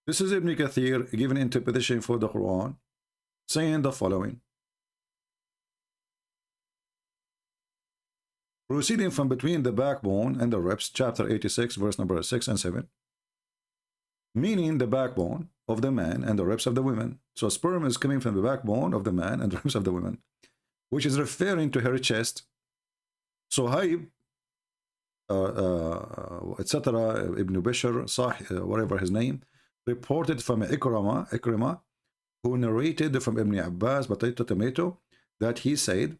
This is Ibn Kathir giving interpretation for the Quran, saying the following. Proceeding from between the backbone and the ribs, chapter 86, verse number 6 and 7. Meaning the backbone of the man and the ribs of the women. So sperm is coming from the backbone of the man and the ribs of the women, which is referring to her chest. So Haib, etc., Ibn Bishr, whatever his name, reported from Ikrimah, who narrated from Ibn Abbas, tomato, that he said,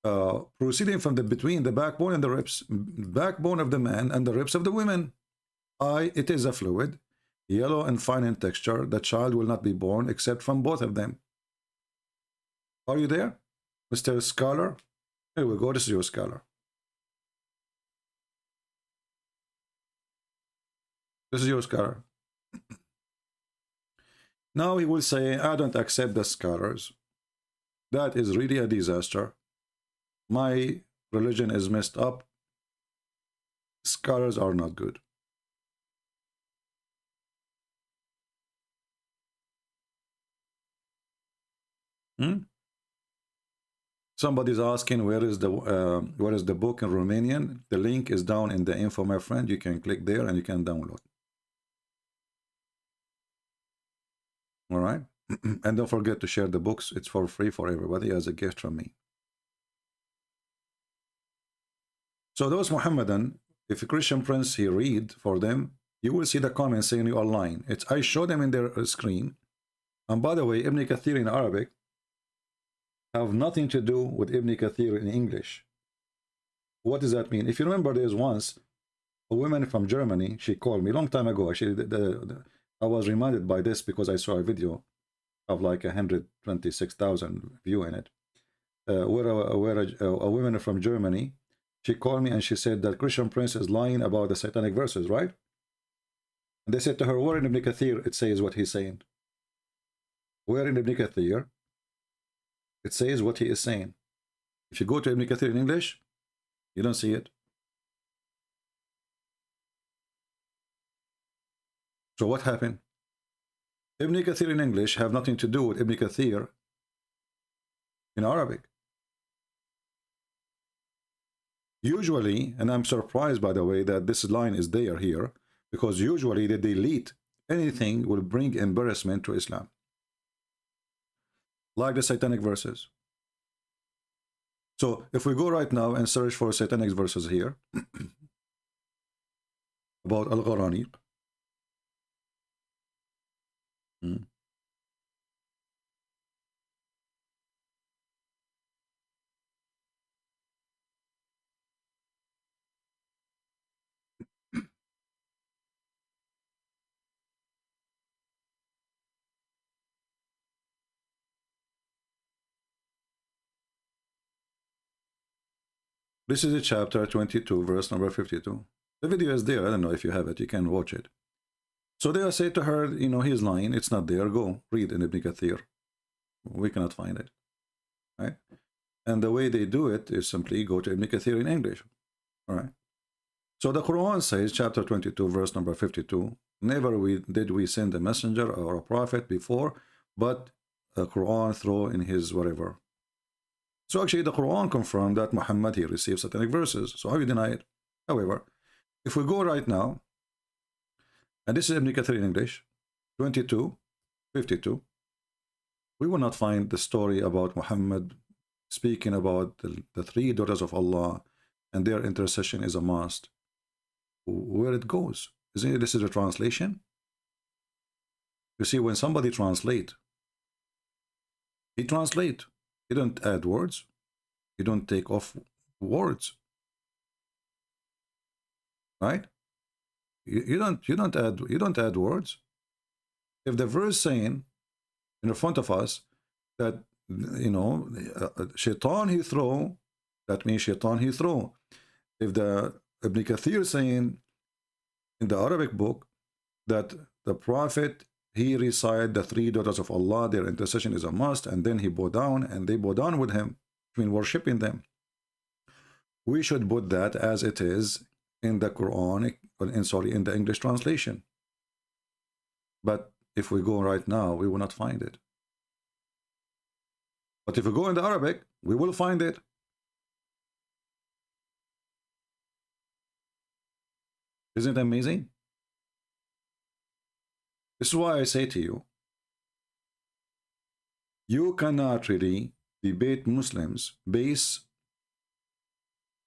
proceeding from between the backbone and the ribs, backbone of the man and the ribs of the women. It is a fluid, yellow and fine in texture. The child will not be born except from both of them. Are you there, Mr. Scholar? Here we go. This is your scholar. This is your scholar. Now he will say, I don't accept the scholars. That is really a disaster. My religion is messed up. Scholars are not good. Somebody's asking where is the book in Romanian. The link is down in the info, my friend. You can click there and you can download. All right. And don't forget to share the books. It's for free for everybody as a gift from me. So those Muhammadan, if a Christian prince he read for them, you will see the comments saying you are lying. I show them in their screen. And by the way, Ibn Kathir in Arabic have nothing to do with Ibn Kathir in English. What does that mean? If you remember, there's once a woman from Germany, she called me a long time ago. I was reminded by this because I saw a video of like 126,000 view in it, where a woman from Germany, she called me and she said that Christian prince is lying about the satanic verses, right? And they said to her, where in Ibn Kathir it says what he's saying? Where in Ibn Kathir it says what he is saying? If you go to Ibn Kathir in English, you don't see it. So what happened? Ibn Kathir in English have nothing to do with Ibn Kathir in Arabic. Usually, and I'm surprised by the way that this line is there here, because usually they delete anything will bring embarrassment to Islam. Like the satanic verses. So if we go right now and search for satanic verses here about Al-Quraniq. This is a chapter 22, verse number 52. The video is there. I don't know if you have it. You can watch it. So they say to her, you know, he's lying. It's not there. Go read in Ibn Kathir. We cannot find it. Right? And the way they do it is simply go to Ibn Kathir in English. All right. So the Quran says, chapter 22, verse number 52, never did we send a messenger or a prophet before, but a Quran throw in his whatever. So actually the Quran confirmed that Muhammad, he received satanic verses. So how you deny it? However, if we go right now, and this is Ibn Kathir in English, 22, 52, we will not find the story about Muhammad speaking about the three daughters of Allah and their intercession is a must. Where it goes? Isn't it, this is a translation? You see, when somebody translate, he translate. He don't add words. He don't take off words. Right? You don't add words. If the verse saying in front of us that, you know, shaitan he throw, that means shaitan he throw. If the Ibn Kathir saying in the Arabic book that the prophet he recite the three daughters of Allah, their intercession is a must, and then he bow down and they bow down with him, I mean worshipping them. We should put that as it is in the Quran, in the English translation. But if we go right now, we will not find it. But if we go in the Arabic, we will find it. Isn't it amazing? This is why I say to you, you cannot really debate Muslims based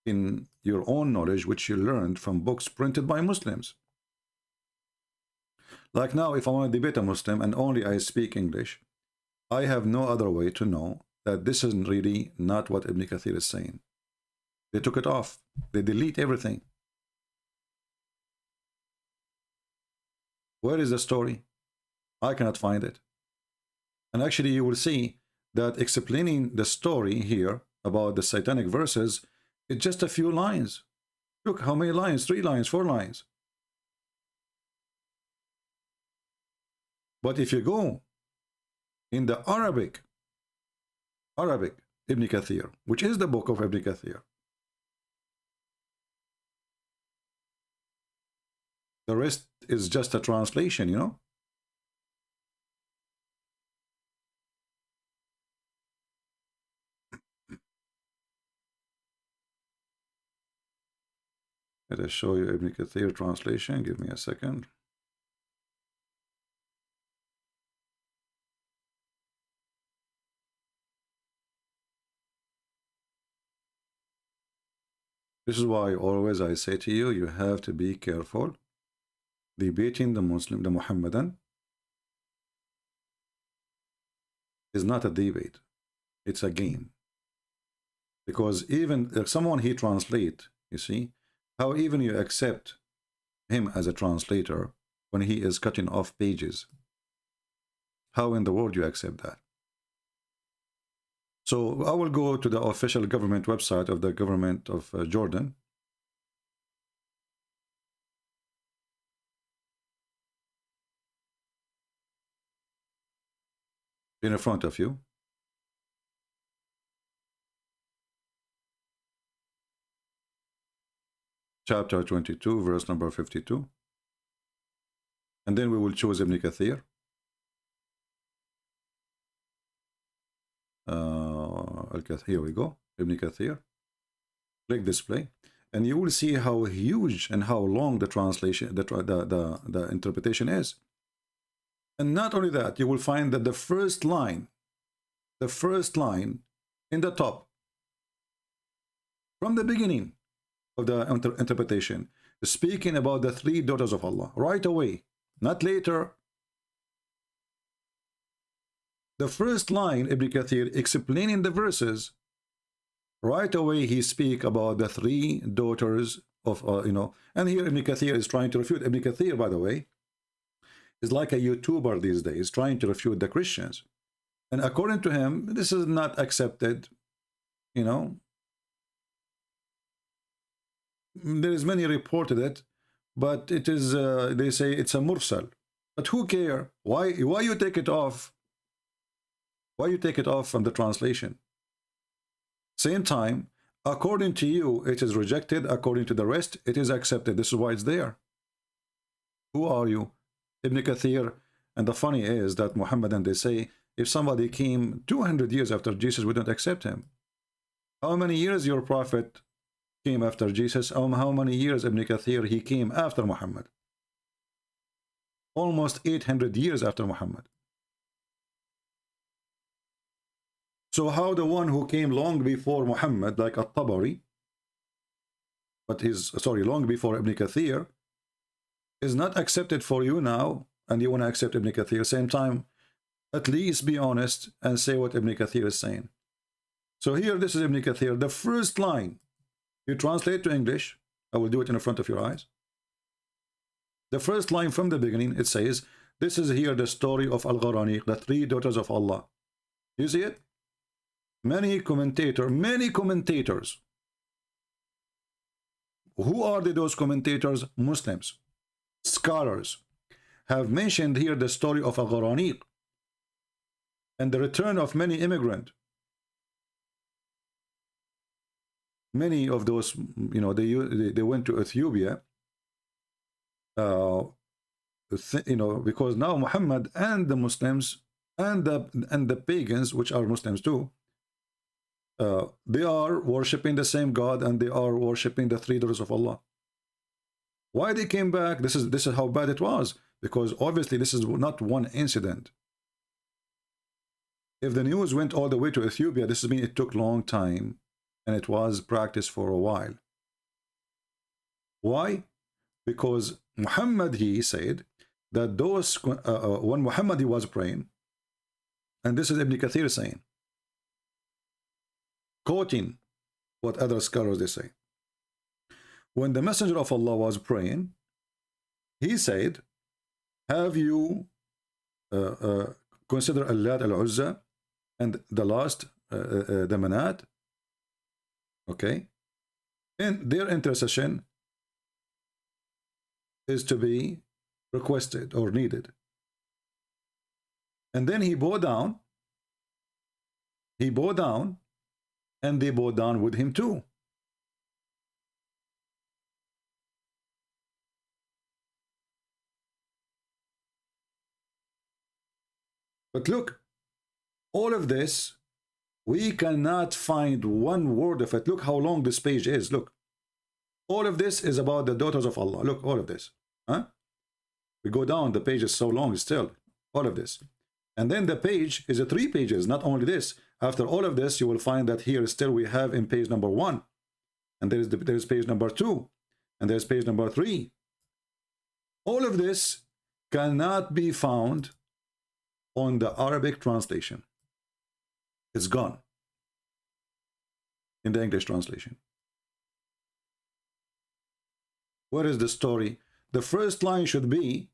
in your own knowledge, which you learned from books printed by Muslims. Like now, if I want to debate a Muslim and only I speak English, I have no other way to know that this is really not what Ibn Kathir is saying. They took it off. They delete everything. Where is the story? I cannot find it. And actually you will see that explaining the story here about the satanic verses, it's just a few lines. Look, how many lines? 3 lines, 4 lines. But if you go in the Arabic Ibn Kathir, which is the book of Ibn Kathir, the rest is just a translation, you know. Let us show you Ibn Kathir translation. Give me a second. This is why always I say to you, you have to be careful debating the Muslim, the Muhammadan is not a debate, it's a game. Because even if someone he translate, you see, how even you accept him as a translator when he is cutting off pages? How in the world you accept that? So I will go to the official government website of the government of Jordan. In front of you. Chapter 22, verse number 52. And then we will choose Ibn Kathir. Here we go. Ibn Kathir. Click display. And you will see how huge and how long the translation, the interpretation is. And not only that, you will find that the first line in the top, from the beginning of the interpretation, is speaking about the 3 daughters of Allah, right away, not later. The first line, Ibn Kathir, explaining the verses, right away he speak about the 3 daughters of, and here Ibn Kathir is trying to refute. Ibn Kathir, by the way, is like a YouTuber these days, trying to refute the Christians. And according to him, this is not accepted, you know. There is many reported it, but it is, they say it's a mursal. But who care? Why you take it off? Why you take it off from the translation? Same time, According to you, it is rejected. According to the rest, it is accepted. This is why it's there. Who are you? Ibn Kathir. And the funny is that Muhammadan, they say, if somebody came 200 years after Jesus, we don't accept him. How many years your prophet came after Jesus? How many years Ibn Kathir he came after Muhammad? Almost 800 years after Muhammad. So how the one who came long before Muhammad, like At-Tabari, but long before Ibn Kathir, is not accepted for you now, and you want to accept Ibn Kathir? Same time, at least be honest and say what Ibn Kathir is saying. So here, this is Ibn Kathir. The first line, you translate to English. I will do it in front of your eyes. The first line from the beginning, it says, this is here the story of Al-Gharaniq, the three daughters of Allah. You see it? Many commentators. Who are those commentators? Muslims, scholars, have mentioned here the story of Al-Gharaniq and the return of many immigrants. Many of those, you know, they went to Ethiopia, you know, because now Muhammad and the Muslims and the pagans, which are Muslims too, they are worshipping the same God, and they are worshipping the three daughters of Allah. Why they came back? This is how bad it was, because obviously this is not one incident. If the news went all the way to Ethiopia, this means it took a long time, and it was practiced for a while. Why? Because Muhammad, he said that those when Muhammad he was praying, and this is Ibn Kathir saying, quoting what other scholars they say, when the Messenger of Allah was praying, he said, have you consider Allat al-Uzza and the last the Manat, okay, and their intercession is to be requested or needed. And then he bowed down, and they bowed down with him too. But look, all of this, we cannot find one word of it. Look how long this page is. Look, all of this is about the daughters of Allah. Look, all of this. Huh? We go down, the page is so long still. All of this. And then the page is 3 pages, not only this. After all of this, you will find that here still we have in page number 1. And there's page number 2. And there's page number 3. All of this cannot be found on the Arabic translation. It's gone in the English translation. Where is the story? The first line should be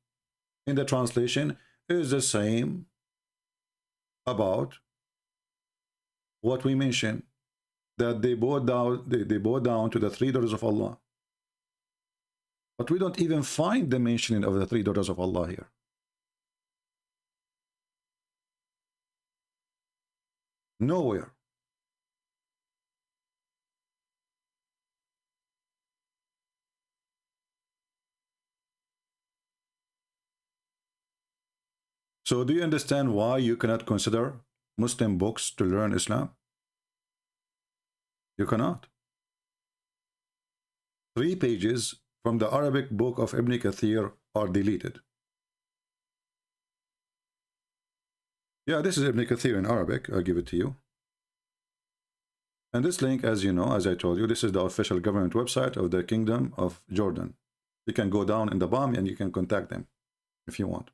in the translation is the same about what we mentioned, that they bowed down to the three daughters of Allah. But we don't even find the mentioning of the three daughters of Allah here. Nowhere. So do you understand why you cannot consider Muslim books to learn Islam? You cannot. 3 pages from the Arabic book of Ibn Kathir are deleted. Yeah, this is Ibn Kathir in Arabic. I'll give it to you. And this link, as you know, as I told you, this is the official government website of the Kingdom of Jordan. You can go down in the bottom and you can contact them if you want.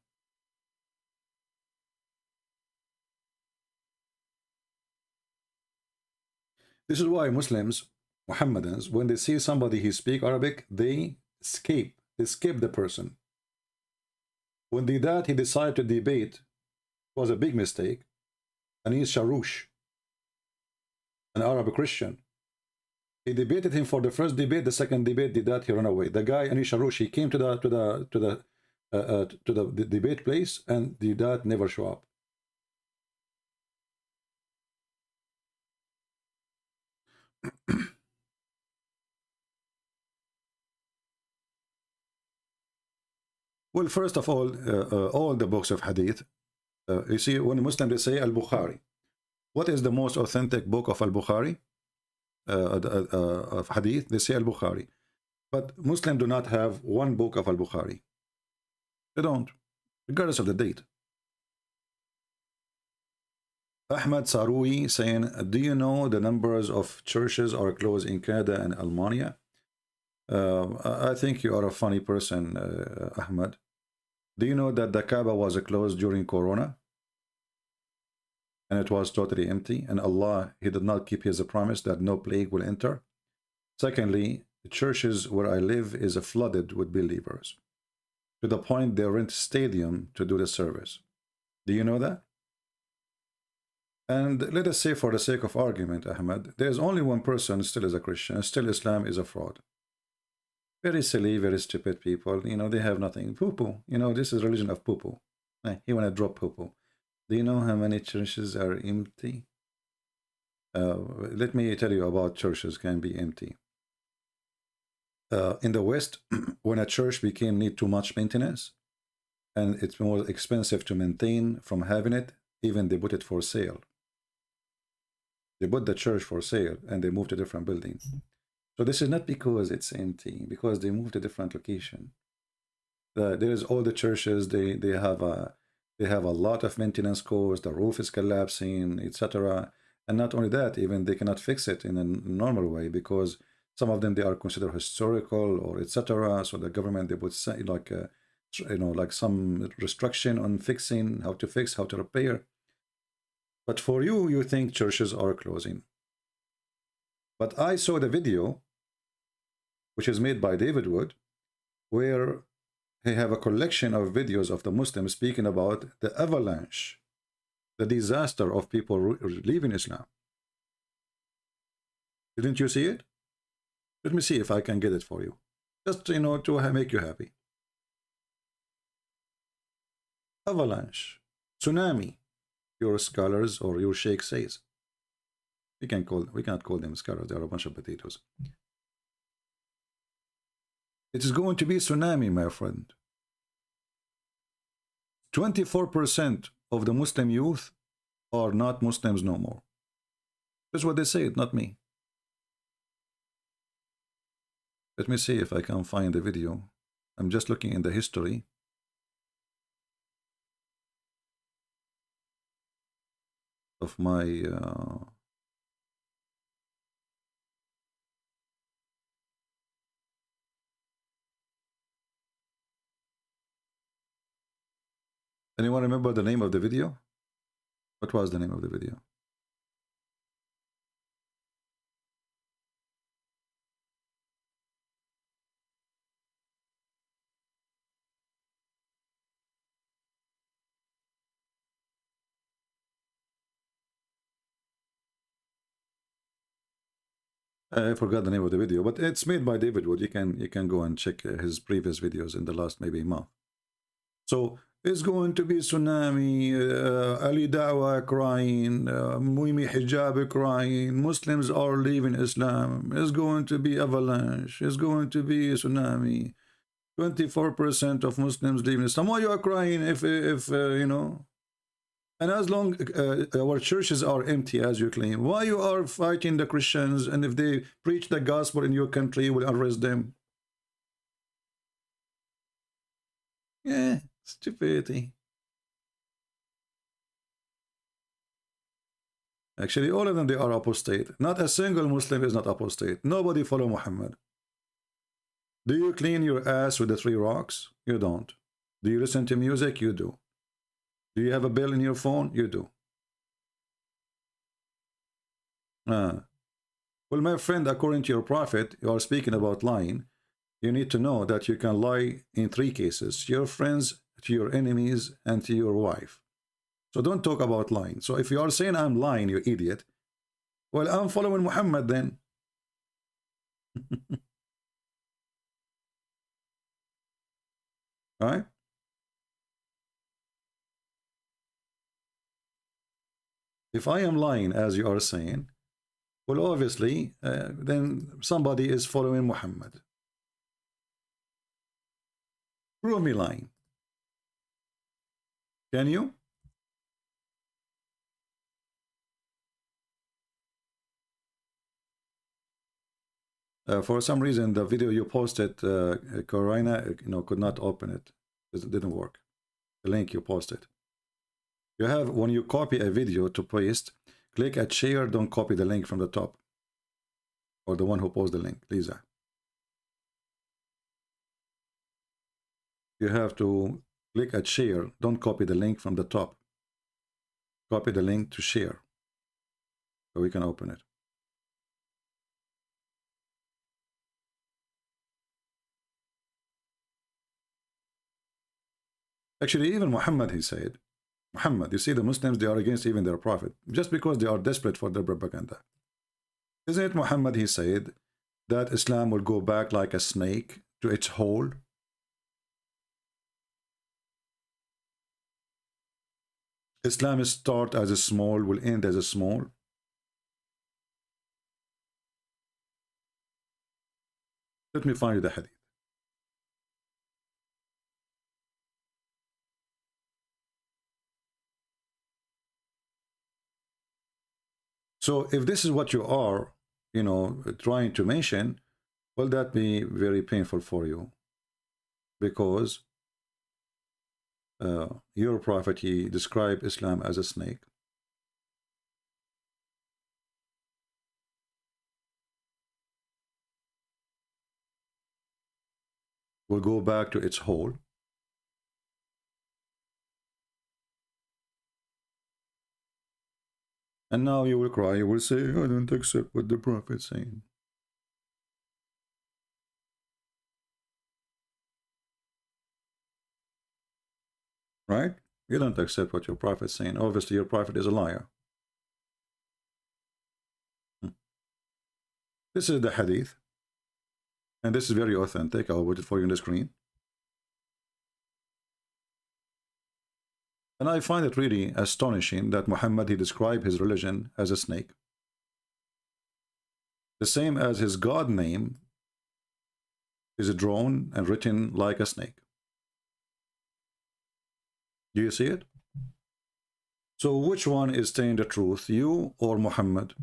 This is why Muslims, Muhammadans, when they see somebody who speaks Arabic, they skip the person. When they did that, he decided to debate. It was a big mistake. And he's Sharush, an Arab Christian. He debated him for the first debate. The second debate did that, he ran away. The guy, Ani Sharush, he came to the debate place, and did that never show up. Well, first of all the books of hadith, you see, when Muslims they say Al-Bukhari, what is the most authentic book of Al-Bukhari? Of hadith, they say Al-Bukhari. But Muslims do not have one book of Al-Bukhari. They don't, regardless of the date. Ahmad Saroui saying, do you know the numbers of churches are closed in Canada and Almania? I think you are a funny person, Ahmad. Do you know that the Kaaba was closed during Corona? And it was totally empty. And Allah, He did not keep His promise that no plague will enter. Secondly, the churches where I live is flooded with believers, to the point they rent stadium to do the service. Do you know that? And let us say, for the sake of argument, Ahmad, there is only one person still is a Christian, still Islam is a fraud. Very silly, very stupid people. You know, they have nothing. Poo-poo. You know, this is religion of poo-poo. He want to drop poo-poo. Do you know how many churches are empty? Let me tell you about churches can be empty. In the West, when a church need too much maintenance, and it's more expensive to maintain from having it, even they put it for sale. They put the church for sale and they moved to different buildings. So this is not because it's empty, because they moved to different location. There is all the churches, they have a lot of maintenance costs, the roof is collapsing, etc. And not only that, even they cannot fix it in a normal way, because some of them they are considered historical or etc. So the government they would say like like some restriction on fixing, how to fix, how to repair. But for you, you think churches are closing. But I saw the video, which is made by David Wood, where he have a collection of videos of the Muslims speaking about the avalanche, the disaster of people leaving Islam. Didn't you see it? Let me see if I can get it for you. Just, to make you happy. Avalanche, tsunami, your scholars or your sheikh says. We cannot call them scholars, they are a bunch of potatoes. It is going to be tsunami, my friend. 24% of the Muslim youth are not Muslims no more. That's what they say, not me. Let me see if I can find the video. I'm just looking in the history. Of my anyone remember the name of the video? What was the name of the video? I forgot the name of the video, but it's made by David Wood. You can go and check his previous videos in the last maybe month. So it's going to be tsunami, Ali Dawah crying, Muimi Hijab crying, Muslims are leaving Islam, it's going to be avalanche, it's going to be tsunami, 24% of Muslims leaving Islam. Why you are crying if And as long our churches are empty, as you claim, why you are fighting the Christians? And if they preach the gospel in your country, you will arrest them. Yeah, stupidity. Actually, all of them, they are apostate. Not a single Muslim is not apostate. Nobody follow Muhammad. Do you clean your ass with the 3 rocks? You don't. Do you listen to music? You do. Do you have a bill in your phone? You do. Well, my friend, according to your prophet, you are speaking about lying. You need to know that you can lie in 3 cases. To your friends, to your enemies, and to your wife. So don't talk about lying. So if you are saying I'm lying, you idiot, well, I'm following Muhammad then. All right? If I am lying, as you are saying, well, obviously, then somebody is following Muhammad. Prove me lying. Can you? For some reason, the video you posted, Corina, could not open it. It didn't work. The link you posted. You have, when you copy a video to paste, click at share, don't copy the link from the top. Or the one who posted the link, Lisa. You have to click at share, don't copy the link from the top. Copy the link to share. So we can open it. Actually, even Muhammad, he said, Muhammad, you see, the Muslims, they are against even their prophet, just because they are desperate for their propaganda. Isn't it Muhammad, he said, that Islam will go back like a snake to its hole? Islam is start as a small, will end as a small. Let me find you the hadith. So if this is what you are, trying to mention, will that be very painful for you? Because your prophet, he described Islam as a snake. Will go back to its hole. And now you will cry, you will say, I don't accept what the prophet is saying. Right? You don't accept what your prophet is saying. Obviously, your prophet is a liar. This is the hadith. And this is very authentic. I'll put it for you on the screen. And I find it really astonishing that Muhammad, he described his religion as a snake. The same as his God name is drawn and written like a snake. Do you see it? So which one is saying the truth, you or Muhammad?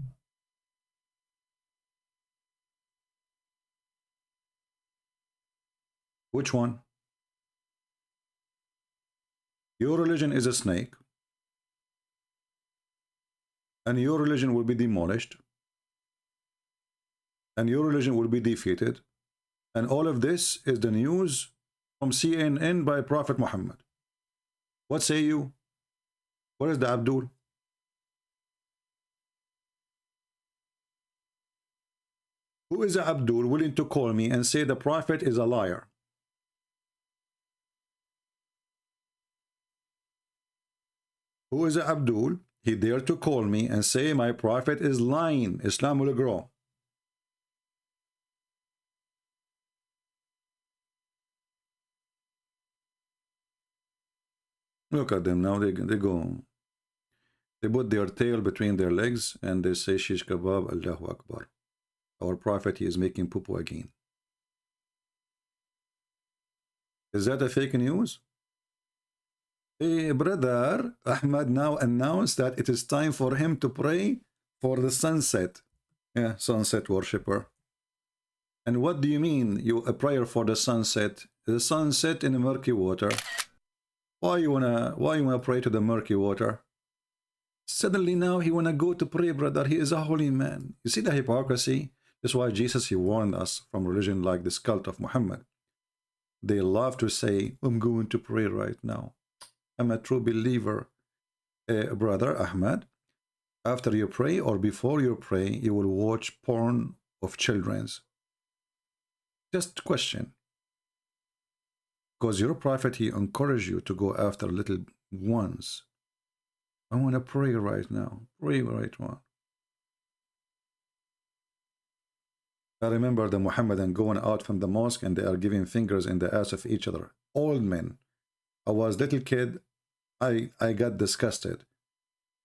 Which one? Your religion is a snake, and your religion will be demolished, and your religion will be defeated, and all of this is the news from CNN by Prophet Muhammad. What say you? What is the Abdul? Who is the Abdul willing to call me and say the Prophet is a liar? Who is Abdul? He dared to call me and say my prophet is lying. Islam will grow. Look at them now. They go. They put their tail between their legs and they say shish kebab, Allahu Akbar. Our prophet, he is making poo-poo again. Is that a fake news? Brother Ahmad now announced that it is time for him to pray for the sunset. Yeah, sunset worshipper. And what do you mean, a prayer for the sunset? The sunset in the murky water. Why you wanna pray to the murky water? Suddenly now he wanna go to pray, brother. He is a holy man. You see the hypocrisy? That's why Jesus, he warned us from religion like this cult of Muhammad. They love to say, I'm going to pray right now. I'm a true believer. Brother Ahmad, after you pray or before you pray, you will watch porn of children's. Just question. Because your prophet, he encouraged you to go after little ones. I want to pray right now. Pray right now. I remember the Muhammadan going out from the mosque and they are giving fingers in the ass of each other. Old men. I was little kid. I got disgusted.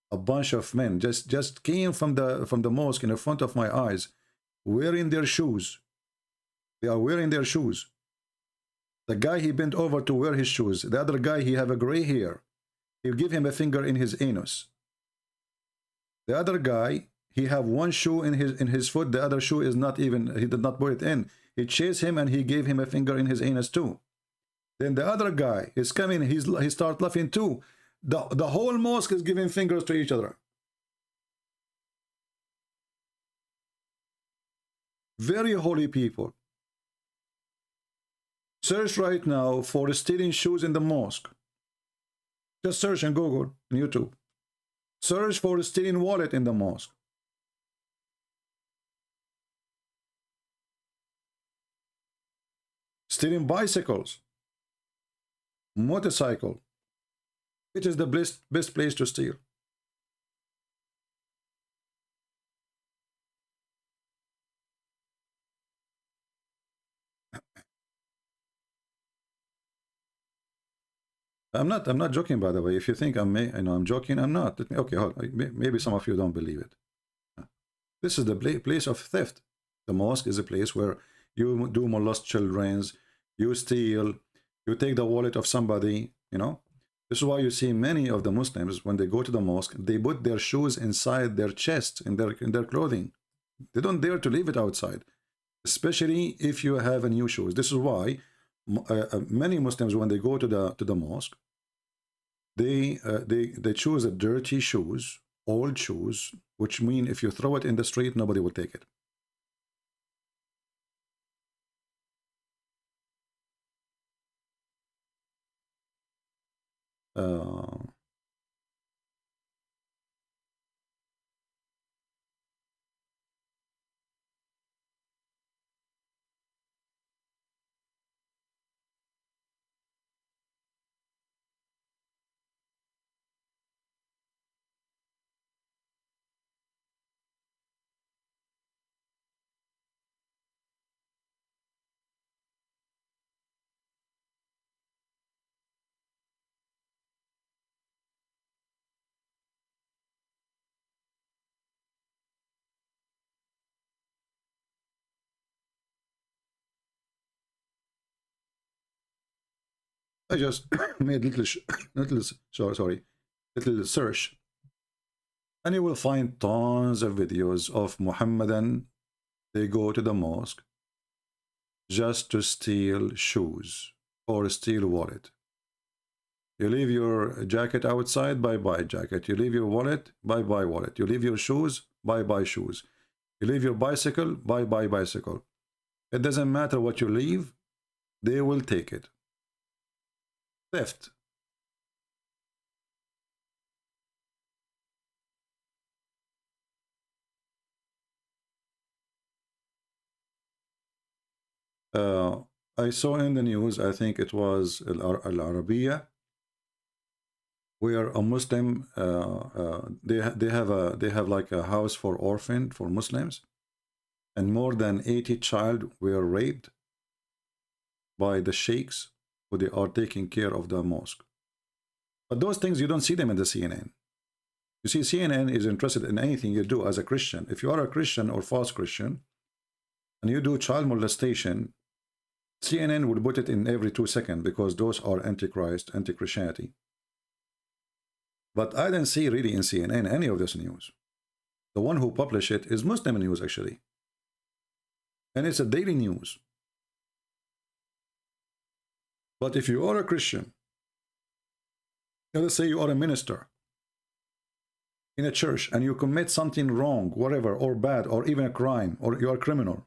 A bunch of men just came from the mosque in the front of my eyes, wearing their shoes. They are wearing their shoes. The guy, he bent over to wear his shoes. The other guy, he have a gray hair. He give him a finger in his anus. The other guy, he have one shoe in his foot, the other shoe is not even, he did not put it in. He chased him and he gave him a finger in his anus too. Then the other guy is coming, he start laughing too. The whole mosque is giving fingers to each other. Very holy people. Search right now for stealing shoes in the mosque. Just search on Google, on YouTube. Search for stealing wallet in the mosque. Stealing bicycles. Motorcycle. Which is the best place to steal? I'm not joking, by the way. If you think I'm joking, I'm not. Okay, hold on. Maybe some of you don't believe it. This is the place of theft. The mosque is a place where you do molest children, you steal, you take the wallet of somebody, you know. This is why you see many of the Muslims, when they go to the mosque, they put their shoes inside their chest, in their clothing. They don't dare to leave it outside, especially if you have a new shoes. This is why many Muslims, when they go to the mosque, they choose a dirty shoes, old shoes, which mean if you throw it in the street, nobody will take it. I just made little search, and you will find tons of videos of Muhammadan. They go to the mosque just to steal shoes or steal wallet. You leave your jacket outside, bye-bye jacket. You leave your wallet, bye-bye wallet. You leave your shoes, bye-bye shoes. You leave your bicycle, bye-bye bicycle. It doesn't matter what you leave, they will take it. Theft. I saw in the news, I think it was Al Arabiya, where a Muslim they have like a house for orphan for Muslims, and more than 80 children were raped by the sheikhs who they are taking care of the mosque. But those things, you don't see them in the CNN. You see, CNN is interested in anything you do as a Christian. If you are a Christian or false Christian and you do child molestation, CNN will put it in every 2 seconds because those are antichrist, anti-Christianity. But I didn't see really in CNN any of this news. The one who published it is Muslim news, actually. And it's a daily news. But if you are a Christian, let's say you are a minister in a church and you commit something wrong, whatever, or bad, or even a crime, or you are a criminal,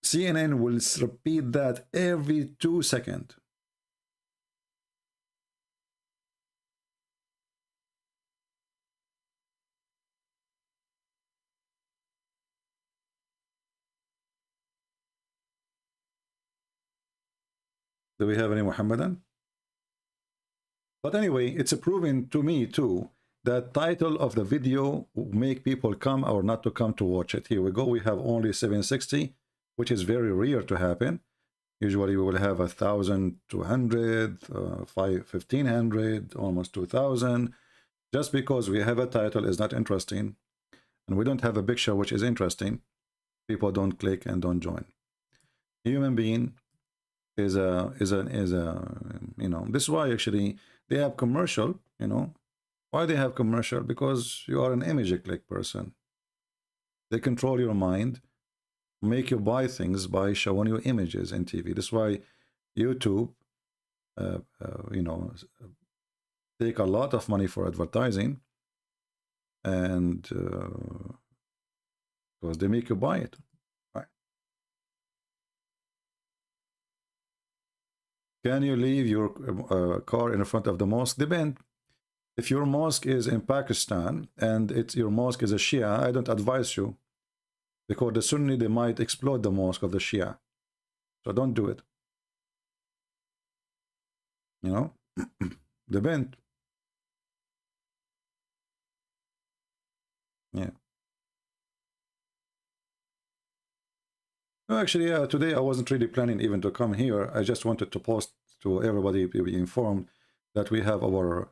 CNN will repeat that every 2 seconds. Do we have any Muhammadan? But anyway, it's proven to me too that title of the video will make people come or not to come to watch it. Here we go. We have only 760, which is very rare to happen. Usually we will have 1,200, 1,500, almost 2,000. Just because we have a title is not interesting, and we don't have a picture which is interesting, people don't click and don't join. Human being is a you know, this is why actually They have commercial, you know. Why they have commercial? Because you are an image click person. They control your mind, make you buy things by showing you images in TV. That's why YouTube, you know, take a lot of money for advertising, and because they make you buy it. Right? Can you leave your car in front of the mosque? Depend. If your mosque is in Pakistan and your mosque is a Shia, I don't advise you, because the Sunni, they might explode the mosque of the Shia. So don't do it. You know, depend. Yeah. No, actually, today I wasn't really planning even to come here. I just wanted to post to everybody to be informed that we have our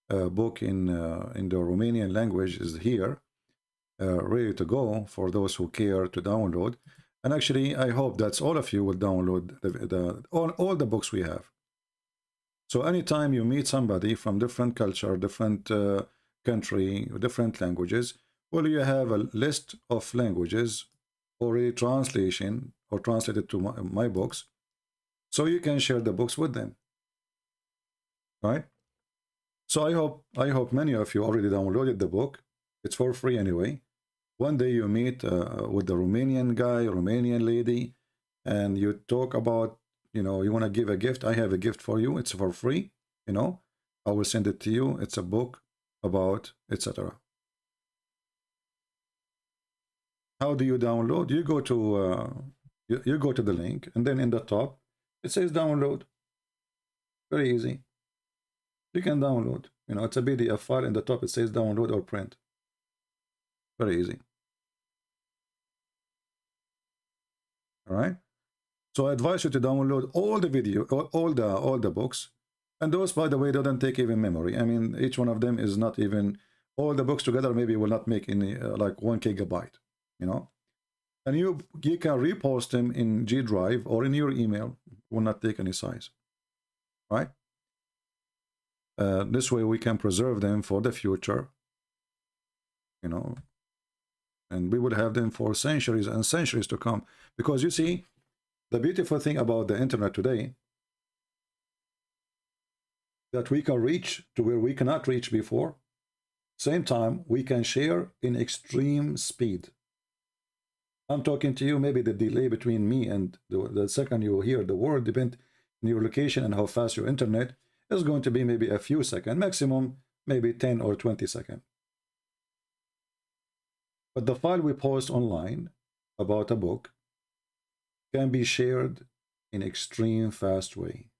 book in the Romanian language is here, ready to go for those who care to download. And actually, I hope that all of you will download all the books we have. So anytime you meet somebody from different culture, different country, different languages, well, you have a list of languages already translation or translated to my books, so you can share the books with them, right? So I hope many of you already downloaded the book. It's for free anyway. One day you meet with the Romanian guy, Romanian lady, and you talk about, you know, you want to give a gift. I have a gift for you. It's for free. You know, I will send it to you. It's a book about etc. How do you download? You go to you go to the link, and then in the top it says download. Very easy. You can download. You know, it's a PDF file. In the top it says download or print. Very easy. All right. So I advise you to download all the video, all the books, and those, by the way, don't take even memory. I mean, each one of them is not even, all the books together maybe will not make any like 1 gigabyte, you know. And you can repost them in G Drive or in your email. Will not take any size, right? This way we can preserve them for the future, you know, and we would have them for centuries and centuries to come. Because you see, the beautiful thing about the internet today, that we can reach to where we cannot reach before. Same time, we can share in extreme speed. I'm talking to you, maybe the delay between me and the second you hear the word depends on your location and how fast your internet is going to be, maybe a few seconds, maximum maybe 10 or 20 seconds. But the file we post online about a book can be shared in extreme fast way.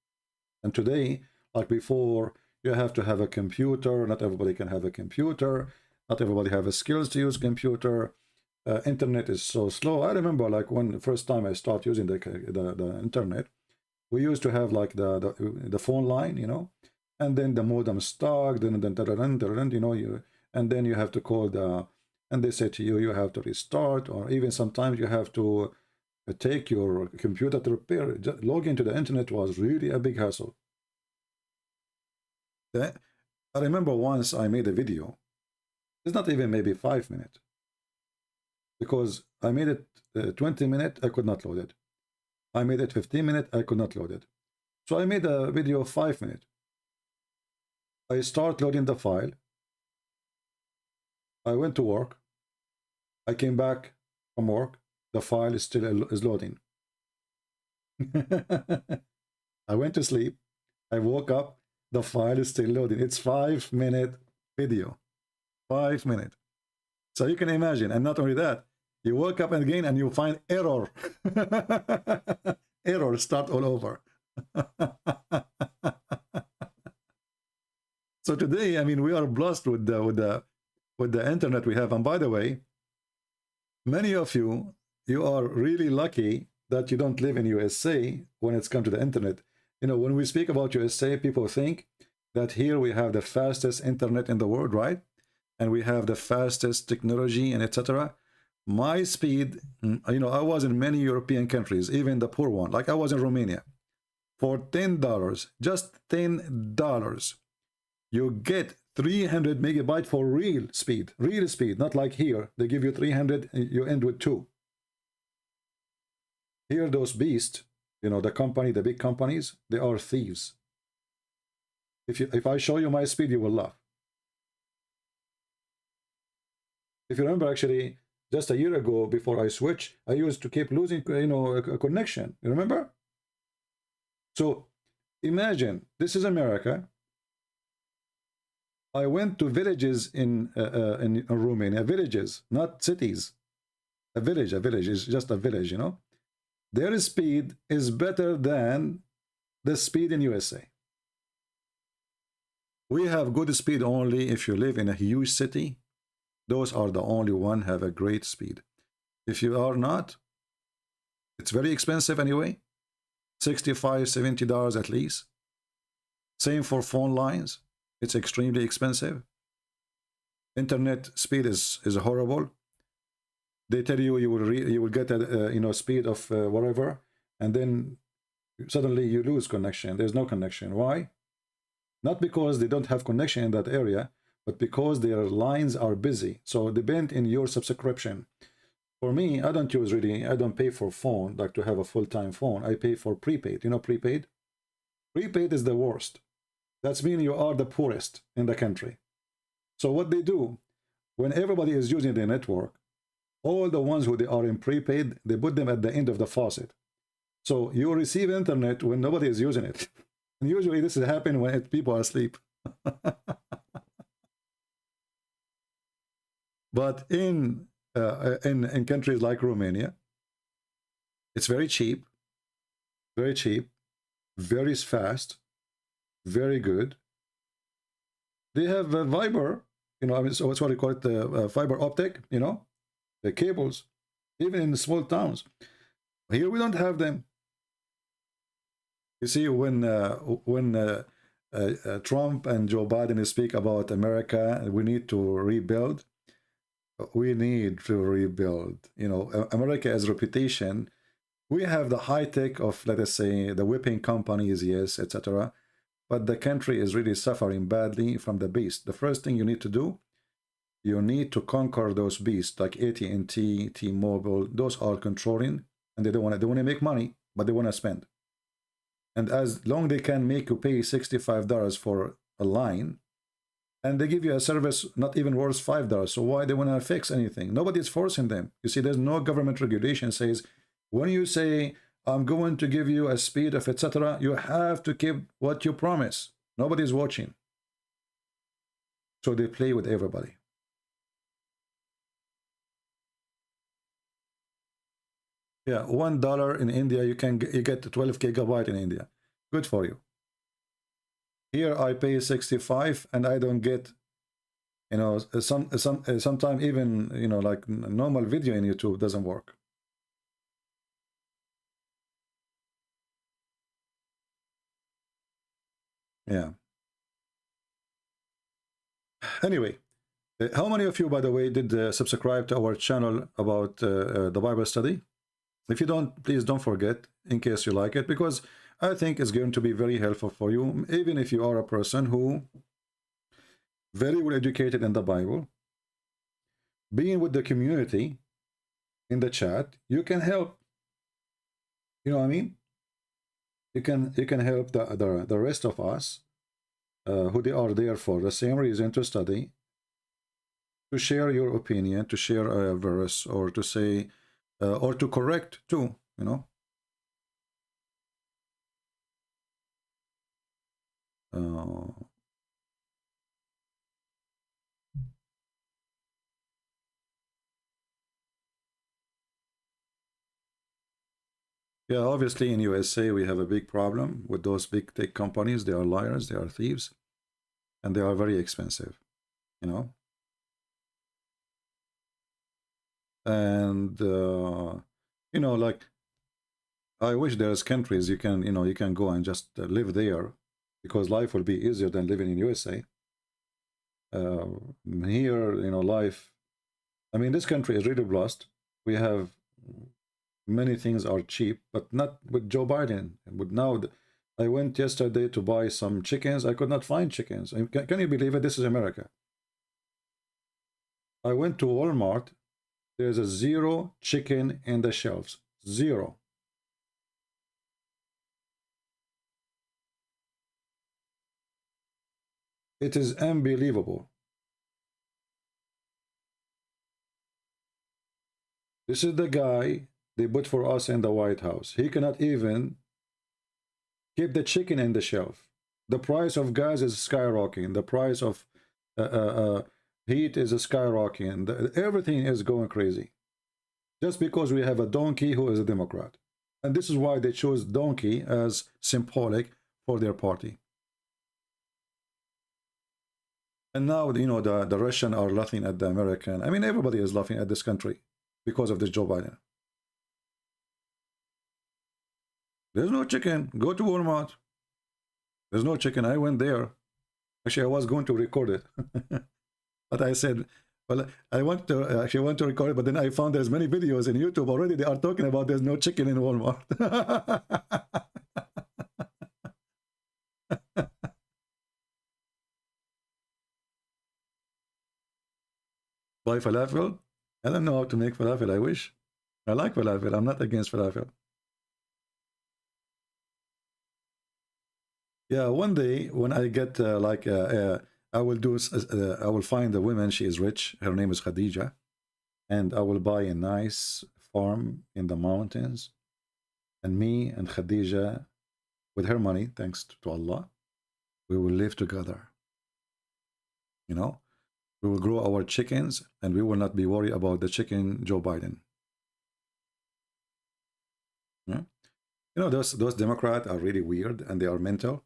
And today, like before, you have to have a computer. Not everybody can have a computer. Not everybody have the skills to use computer. Internet is so slow. I remember, like, when the first time I started using the internet, we used to have like the phone line, you know, and then the modem stuck, then you know, and then you have to call and they say to you, you have to restart, or even sometimes you have to take your computer to repair it. Just log into the internet was really a big hassle. I remember once I made a video. It's not even maybe 5 minutes, because I made it 20 minutes, I could not load it. I made it 15 minutes, I could not load it. So I made a video of 5 minutes. I start loading the file. I went to work. I came back from work. The file is still loading. I went to sleep. I woke up. The file is still loading. It's 5 minute video. 5 minutes. So you can imagine. And not only that, you wake up again and you find error. Error, start all over. So today, I mean, we are blessed with the internet we have. And by the way, many of you are really lucky that you don't live in USA when it's come to the internet. You know, when we speak about USA, people think that here we have the fastest internet in the world, right? And we have the fastest technology and etc. My speed, you know, I was in many European countries, even the poor one. Like I was in Romania. For $10, just $10, You get 300 megabyte for real speed, not like here. They give you 300, and you end with 2. Here, those beasts, you know, the big companies, they are thieves. If I show you my speed, you will laugh. If you remember, actually, just a year ago, before I switched, I used to keep losing, you know, a connection. You remember? So imagine, this is America. I went to villages in Romania, villages, not cities. A village is just a village, you know. Their speed is better than the speed in USA. We have good speed only if you live in a huge city. Those are the only one have a great speed. If you are not, it's very expensive anyway. $65, $70 at least. Same for phone lines. It's extremely expensive. Internet speed is horrible. They tell you you will get a you know, speed of whatever, and then suddenly you lose connection. There's no connection. Why? Not because they don't have connection in that area, but because their lines are busy. So depend in your subscription. For me, I don't pay for phone, like to have a full-time phone. I pay for prepaid. You know prepaid? Prepaid is the worst. That means you are the poorest in the country. So what they do, when everybody is using the network, all the ones who they are in prepaid, they put them at the end of the faucet. So you receive internet when nobody is using it. And usually this is happening when people are asleep. But in countries like Romania, it's very cheap, very fast, very good. They have fiber, you know, I mean, so what's what you call it, the fiber optic, you know, the cables, even in the small towns. Here we don't have them. You see, when Trump and Joe Biden speak about America, we need to rebuild. We need to rebuild. You know, America has reputation. We have the high tech of, let us say, the whipping companies, yes, etc. But the country is really suffering badly from the beast. The first thing you need to do, you need to conquer those beasts like AT&T, T-Mobile. Those are controlling, and they don't want to make money, but they want to spend. And as long they can make you pay $65 for a line, and they give you a service not even worth $5, so why they want to fix anything? Nobody's forcing them. You see, there's no government regulation says, when you say, I'm going to give you a speed of etc., you have to keep what you promise. Nobody's watching. So they play with everybody. Yeah, $1 in India, you get 12 gigabyte in India. Good for you. Here I pay 65 and I don't get, you know, sometimes even, you know, like normal video in YouTube doesn't work. Yeah. Anyway, how many of you, by the way, did subscribe to our channel about the Bible study? If you don't, please don't forget, in case you like it, because I think it's going to be very helpful for you, even if you are a person who very well educated in the Bible. Being with the community in the chat, you can help. You know what I mean? You can help the rest of us who they are there for the same reason to study, to share your opinion, to share a verse, or to say, or to correct too, you know. Yeah, obviously in USA we have a big problem with those big tech companies. They are liars, they are thieves, and they are very expensive, you know. And you know, like, I wish there's countries you can, you know, you can go and just live there, because life will be easier than living in USA. Here, you know, life, I mean, this country is really blessed. We have many things are cheap, but not with Joe Biden. With now, I went yesterday to buy some chickens. I could not find chickens. Can you believe it? This is America. I went to Walmart. There's a 0 chicken in the shelves. 0. It is unbelievable. This is the guy they put for us in the White House. He cannot even keep the chicken in the shelf. The price of gas is skyrocketing. The price of heat is skyrocketing. Everything is going crazy. Just because we have a donkey who is a Democrat. And this is why they chose donkey as symbolic for their party. And now, you know, the Russians are laughing at the American. I mean, everybody is laughing at this country because of this Joe Biden. There's no chicken. Go to Walmart. There's no chicken. I went there. Actually, I was going to record it. But I said, well, I want to record it, but then I found there's many videos in YouTube already. They are talking about there's no chicken in Walmart. Buy falafel? I don't know how to make falafel. I wish. I like falafel. I'm not against falafel. Yeah, one day when I get I will find a woman. She is rich. Her name is Khadija, and I will buy a nice farm in the mountains. And me and Khadija, with her money, thanks to Allah, we will live together. You know, we will grow our chickens, and we will not be worried about the chicken Joe Biden. Yeah? You know, those Democrats are really weird, and they are mental.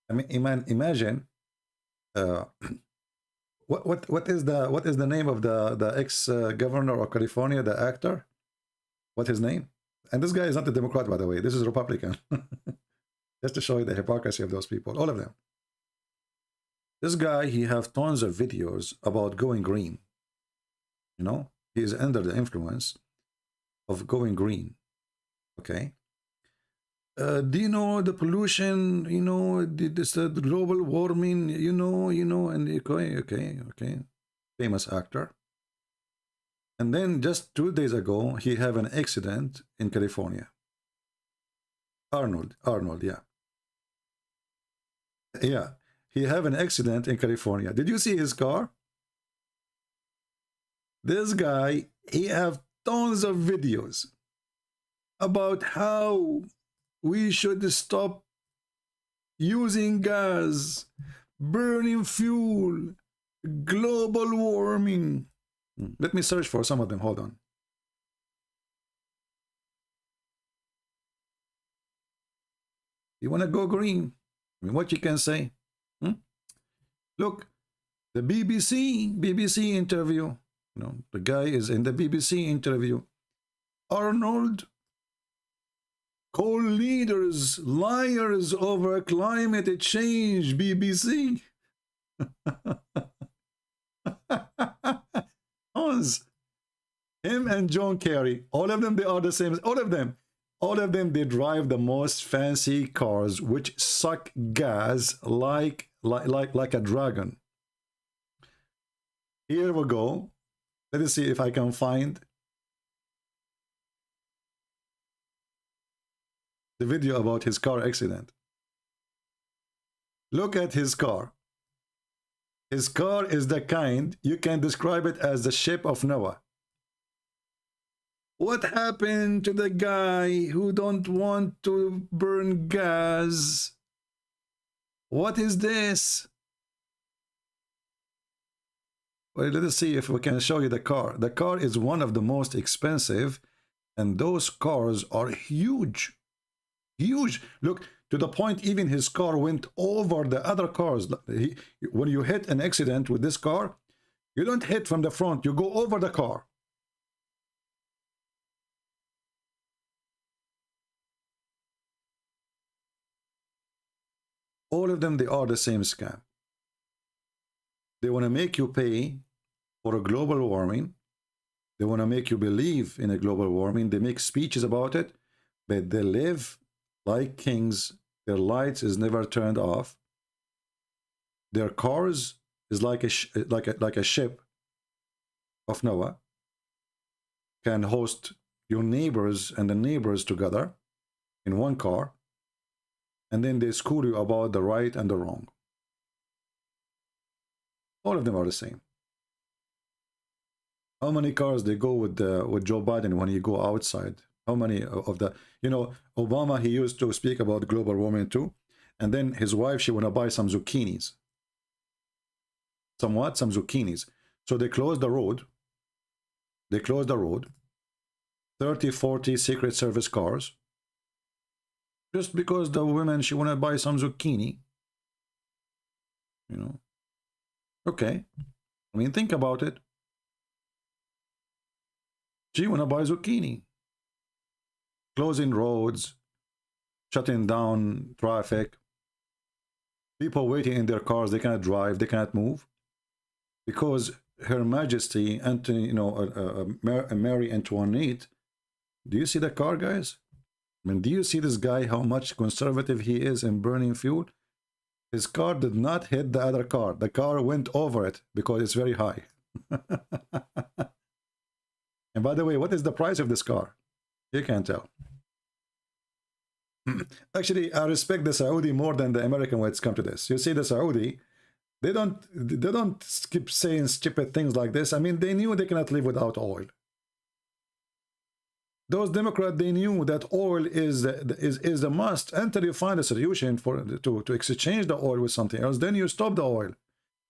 I mean, imagine what is the name of the ex-governor of California, the actor? What's his name? And this guy is not a Democrat, by the way. This is a Republican. Just to show you the hypocrisy of those people, all of them. This guy, he have tons of videos about going green. You know, he is under the influence of going green. Okay. Do you know the pollution? You know, the global warming. You know, and okay. Famous actor. And then just 2 days ago, he have an accident in California. Arnold, yeah. Yeah, he have an accident in California. Did you see his car? This guy, he have tons of videos about how we should stop using gas, burning fuel, global warming. Let me search for some of them. Hold on. You want to go green? I mean, what you can say? Look, the BBC interview. You know, the guy is in the BBC interview. Arnold call leaders liars over climate change. BBC. Him and John Kerry, all of them, they are the same. All of them, they drive the most fancy cars, which suck gas like a dragon. Here we go. Let us see if I can find the video about his car accident. Look at his car. His car is the kind you can describe it as the ship of Noah. What happened to the guy who don't want to burn gas? What is this? Well, let us see if we can show you the car. The car is one of the most expensive, and those cars are huge. Huge. Look, to the point even his car went over the other cars. When you hit an accident with this car, you don't hit from the front, you go over the car. All of them, they are the same scam. They want to make you pay for a global warming. They want to make you believe in a global warming. They make speeches about it, but they live like kings Their lights is never turned off. Their cars is like a ship of Noah, can host your neighbors and the neighbors together in one car, and then they school you about the right and the wrong. All of them are the same. How many cars they go with Joe Biden when you go outside? How many of the, you know, Obama, he used to speak about global warming too, and then his wife, she want to buy some zucchinis. Some zucchinis. So they closed the road. They closed the road. 30, 40 Secret Service cars. Just because the woman, she want to buy some zucchini. You know. Okay. I mean, think about it. She want to buy zucchini. Closing roads. Shutting down traffic. People waiting in their cars. They cannot drive. They cannot move. Because Her Majesty, Anthony, you know, Mary Antoinette, do you see the car, guys? I mean, do you see this guy, how much conservative he is in burning fuel? His car did not hit the other car. The car went over it because it's very high. And by the way, what is the price of this car? You can't tell. Actually, I respect the Saudi more than the American when it's come to this. You see, the Saudi, they don't keep saying stupid things like this. I mean, they knew they cannot live without oil. Those Democrats, they knew that oil is a must until you find a solution to exchange the oil with something else. Then you stop the oil.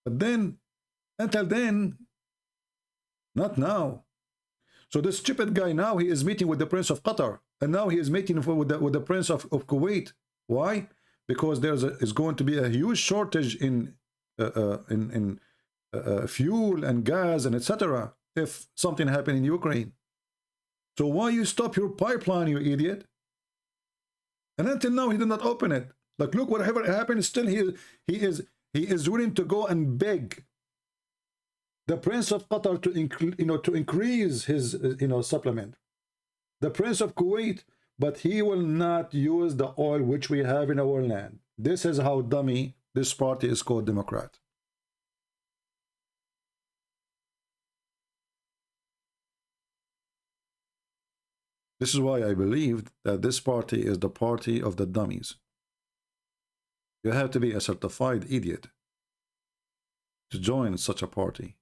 But then, until then, not now. So this stupid guy now, he is meeting with the Prince of Qatar, and now he is meeting with the Prince of Kuwait. Why? Because is going to be a huge shortage in fuel and gas and etc. if something happened in Ukraine. So why you stop your pipeline, you idiot? And until now he did not open it. Like, look, whatever happened, still he is willing to go and beg the Prince of Qatar to increase his supplement. The Prince of Kuwait, but he will not use the oil which we have in our land. This is how dummy this party is called Democrat. This is why I believe that this party is the party of the dummies. You have to be a certified idiot to join such a party.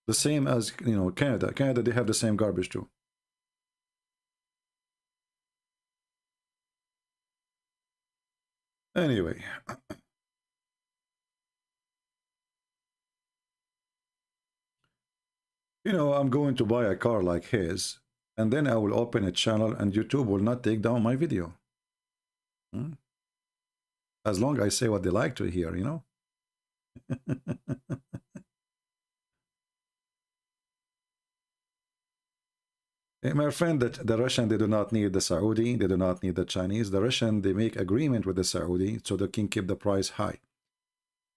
The same as, you know, Canada. Canada, they have the same garbage too. Anyway. You know, I'm going to buy a car like his, and then I will open a channel and YouTube will not take down my video. As long as I say what they like to hear, you know. Hey, my friend, that the Russian, they do not need the Saudi, they do not need the Chinese. The Russian, they make agreement with the Saudi so they can keep the price high.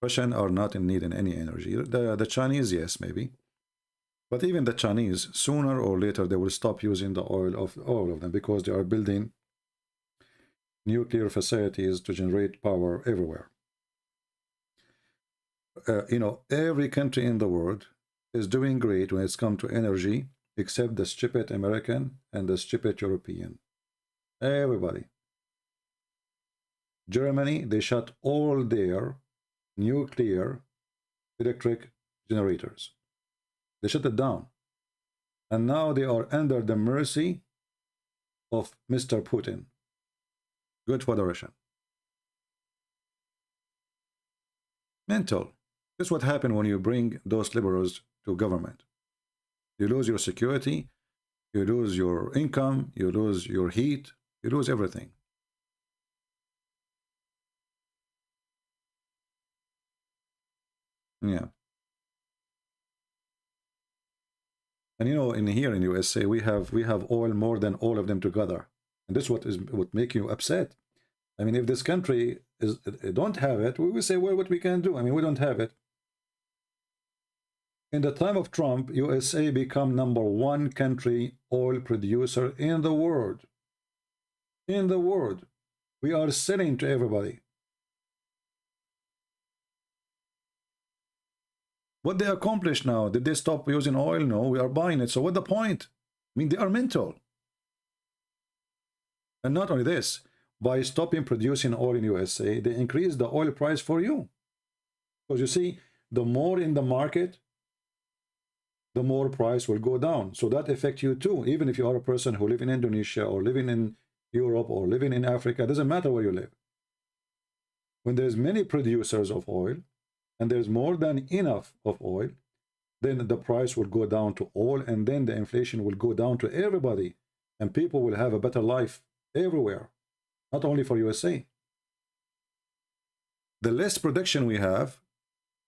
Russian are not in need in any energy. The Chinese, yes, maybe. But even the Chinese, sooner or later, they will stop using the oil of all of them because they are building nuclear facilities to generate power everywhere. You know, every country in the world is doing great when it's come to energy, except the stupid American and the stupid European. Everybody. Germany, they shut all their nuclear electric generators. They shut it down. And now they are under the mercy of Mr. Putin. Good for the Russian. Mental. This is what happens when you bring those liberals to government. You lose your security, you lose your income, you lose your heat, you lose everything. Yeah. And you know, in here in USA, we have oil more than all of them together. And this what make you upset. I mean, if this country don't have it, we will say, well, what we can do? I mean, we don't have it. In the time of Trump, USA become #1 country oil producer in the world. In the world. We are selling to everybody. What they accomplished now, did they stop using oil? No, we are buying it. So what the point? I mean, they are mental. And not only this, by stopping producing oil in USA, they increase the oil price for you. Because you see, the more in the market, the more price will go down. So that affects you too. Even if you are a person who live in Indonesia or living in Europe or living in Africa, it doesn't matter where you live. When there's many producers of oil and there's more than enough of oil, then the price will go down to all, and then the inflation will go down to everybody, and people will have a better life everywhere, not only for USA. The less production we have,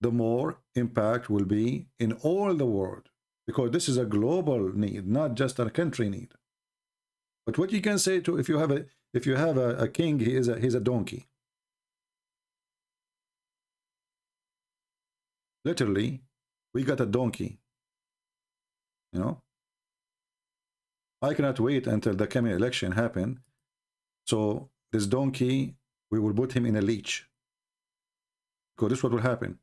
the more impact will be in all the world, because this is a global need, not just a country need. But what you can say to, if you have a king, he's a donkey. Literally, we got a donkey. You know, I cannot wait until the coming election happen. So this donkey, we will put him in a leash. Because this is what will happen.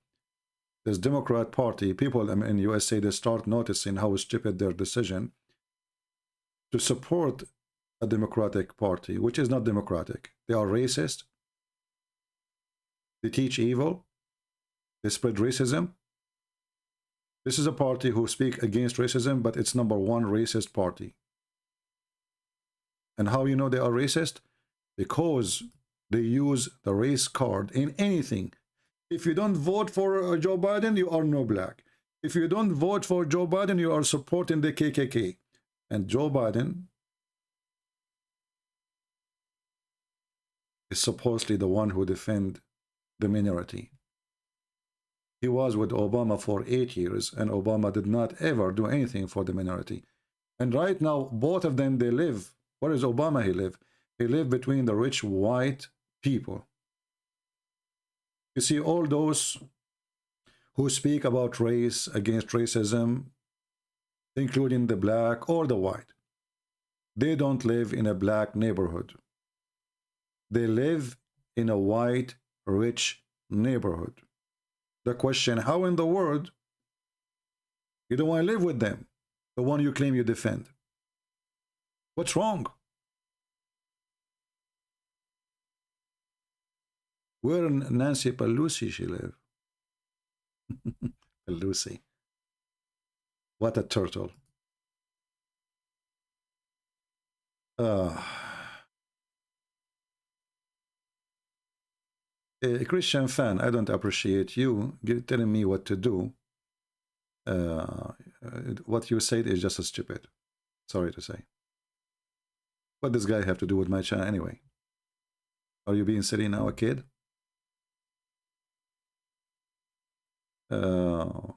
This Democrat Party, people in USA, they start noticing how stupid their decision to support a Democratic Party, which is not democratic. They are racist. They teach evil. They spread racism. This is a party who speak against racism, but it's #1 racist party. And how you know they are racist? Because they use the race card in anything. If you don't vote for Joe Biden, you are no black. If you don't vote for Joe Biden, you are supporting the KKK. And Joe Biden is supposedly the one who defend the minority. He was with Obama for 8 years, and Obama did not ever do anything for the minority. And right now, both of them, they live. Where is Obama? He live? He live between the rich white people. You see, all those who speak about race, against racism, including the black or the white, they don't live in a black neighborhood. They live in a white, rich neighborhood. The question, how in the world you don't want to live with them, the one you claim you defend? What's wrong? Where in Nancy Pelosi she live? Pelosi. What a turtle. A Christian fan, I don't appreciate you telling me what to do. What you said is just stupid. Sorry to say. What does this guy have to do with my channel anyway? Are you being silly now, a kid? You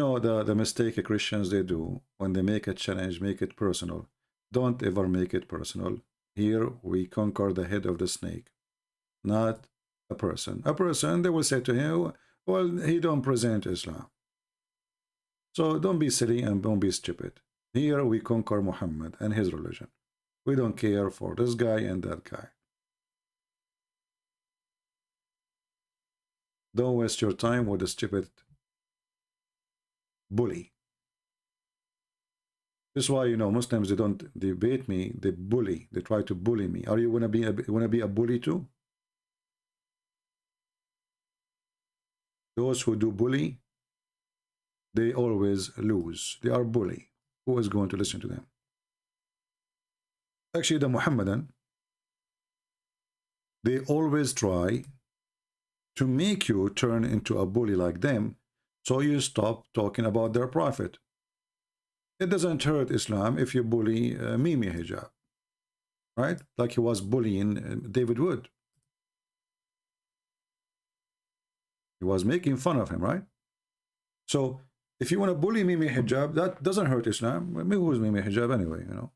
know, the mistake Christians they do when they make a challenge, make it personal. Don't ever make it personal. Here we conquer the head of the snake, not a person. A person, they will say to him, well, he don't present Islam. So don't be silly and don't be stupid. Here we conquer Muhammad and his religion. We don't care for this guy and that guy. Don't waste your time with a stupid bully. This is why, you know, Muslims, they don't debate me, they bully. They try to bully me. Are you wanna be a bully too? Those who do bully, they always lose. They are bully. Who is going to listen to them? Actually, the Muhammadan, they always try to make you turn into a bully like them, so you stop talking about their prophet. It doesn't hurt Islam if you bully Mimi Hijab, right? Like he was bullying David Wood. He was making fun of him, right? So if you want to bully Mimi Hijab, that doesn't hurt Islam. I mean, who is Mimi Hijab anyway, you know?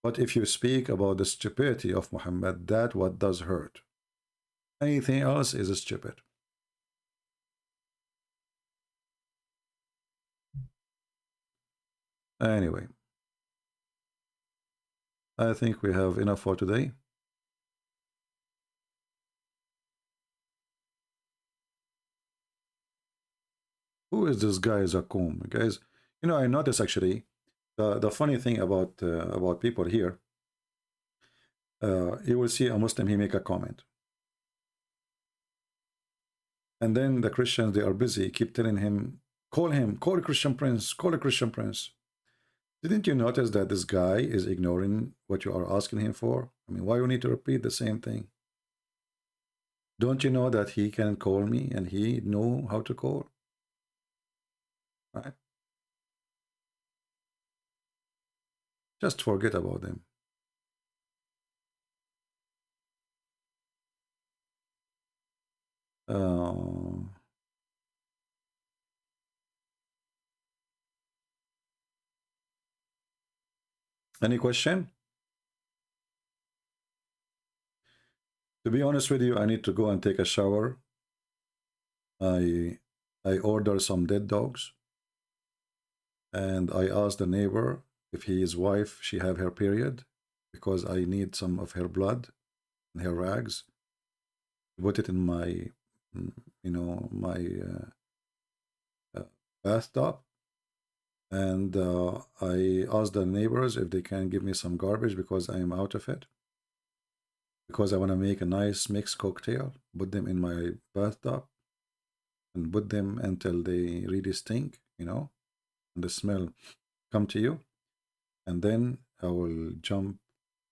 But if you speak about the stupidity of Muhammad, that what does hurt. Anything else is stupid. Anyway, I think we have enough for today. Who is this guy Zakum? Guys, you know, I noticed actually the funny thing about people here. You will see a Muslim, he make a comment. And then the Christians, they are busy, keep telling him, call a Christian prince, call a Christian prince. Didn't you notice that this guy is ignoring what you are asking him for? I mean, why you need to repeat the same thing? Don't you know that he can call me and he know how to call? Right? Just forget about them. Any question? To be honest with you, I need to go and take a shower. I order some dead dogs. And I asked the neighbor if his wife, she have her period, because I need some of her blood and her rags. Put it in my, you know, my bathtub. And I asked the neighbors if they can give me some garbage because I am out of it. Because I want to make a nice mixed cocktail, put them in my bathtub, and put them until they really stink, you know, and the smell come to you. And then I will jump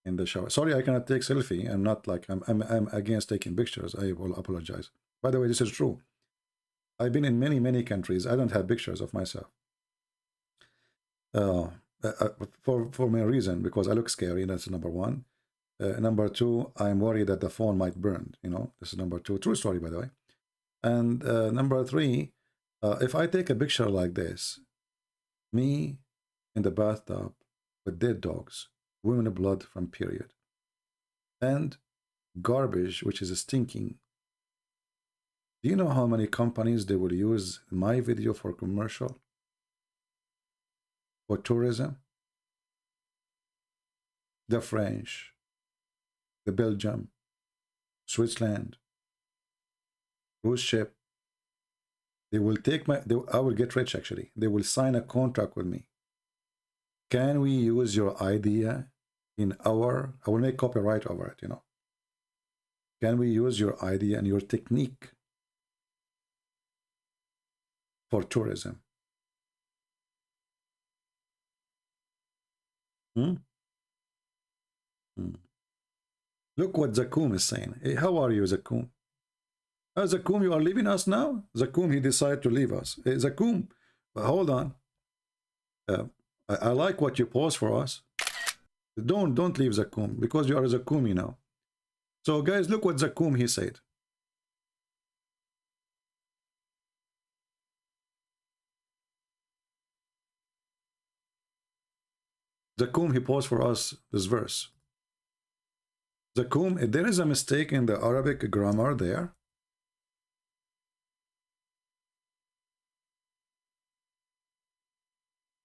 in the shower. Sorry, I cannot take selfie. I'm not like, I'm against taking pictures. I will apologize. By the way, this is true. I've been in many countries. I don't have pictures of myself. For my reason, because I look scary. That's number one. Number two, I'm worried that the phone might burn. You know, this is number two. True story, by the way. And number three, if I take a picture like this, me in the bathtub with dead dogs, women blood from period, and garbage, which is stinking. Do you know how many companies they will use my video for commercial? For tourism? The French, the Belgium, Switzerland, cruise ship. They will take my, I will get rich actually. They will sign a contract with me. Can we use your idea in our, I will make copyright over it, you know. Can we use your idea and your technique for tourism? Look what Zakum is saying. Hey, how are you, Zakum? Zakum, you are leaving us now? Zakum, he decided to leave us. Hey, Zakum, hold on. I like what you post for us. Don't leave Zakum, because you are Zakum, you know. So guys, look what Zakum he said. Zakum, he posed for us this verse. Zakum, there is a mistake in the Arabic grammar there.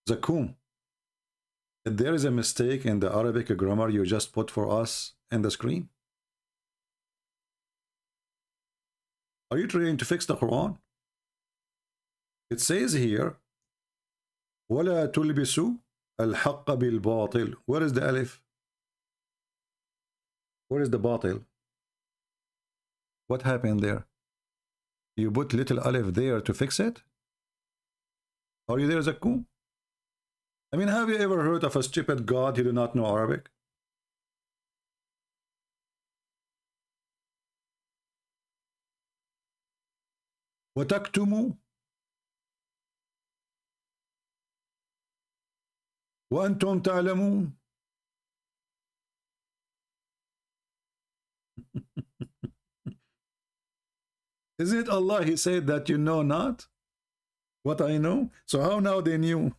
Zakum, there is a mistake in the Arabic grammar you just put for us in the screen. Are you trying to fix the Quran? It says here, وَلَا تُلْبِسُوا الْحَقَّ بِالْبَاطِلِ. Where is the alif? Where is the batil? What happened there? You put little alif there to fix it? Are you there, Zakum? I mean, have you ever heard of a stupid God who do not know Arabic? وَتَكْتُمُوا وَأَنْتُمْ تَعْلَمُونَ. Isn't it Allah, he said that you know not what I know? So how now they knew?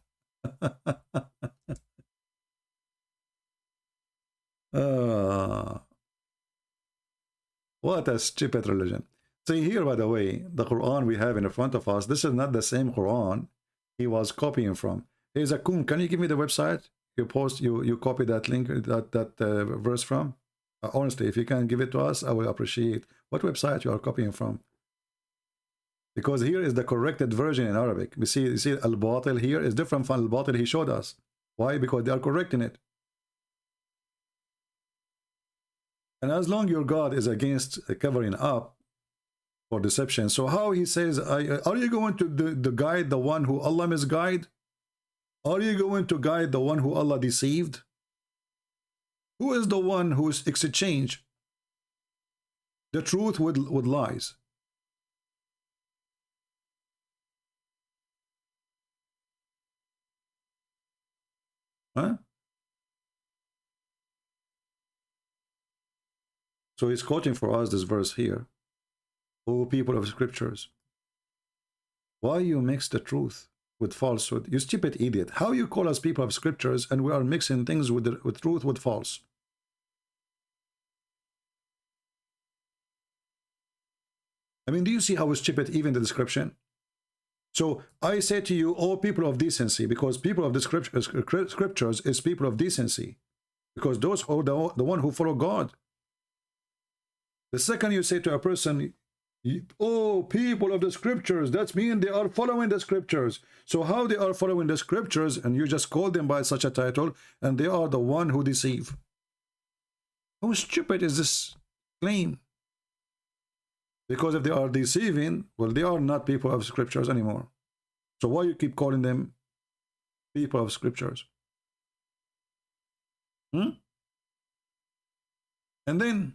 What a stupid religion. See here, by the way, the Quran we have in front of us, this is not the same Quran he was copying from. Hey Zakum, can you give me the website you copy that link, that verse from? Honestly, if you can give it to us, I will appreciate. What website you are copying from? Because here is the corrected version in Arabic. You see al-batil here is different from al-batil he showed us. Why? Because they are correcting it. And as long your God is against covering up for deception, so how he says, are you going to guide the one who Allah misguide? Are you going to guide the one who Allah deceived? Who is the one who exchanged the truth with lies? Huh? So he's quoting for us this verse here. O people of scriptures, why you mix the truth with falsehood? You stupid idiot. How you call us people of scriptures and we are mixing things with truth with false? I mean, do you see how stupid even the description? So I say to you, O people of decency, because people of the scriptures is people of decency, because those are the one who follow God. The second you say to a person, oh, people of the scriptures, that means they are following the scriptures. So how they are following the scriptures, and you just call them by such a title, and they are the one who deceive? How stupid is this claim? Because if they are deceiving, well, they are not people of scriptures anymore. So why you keep calling them people of scriptures? And then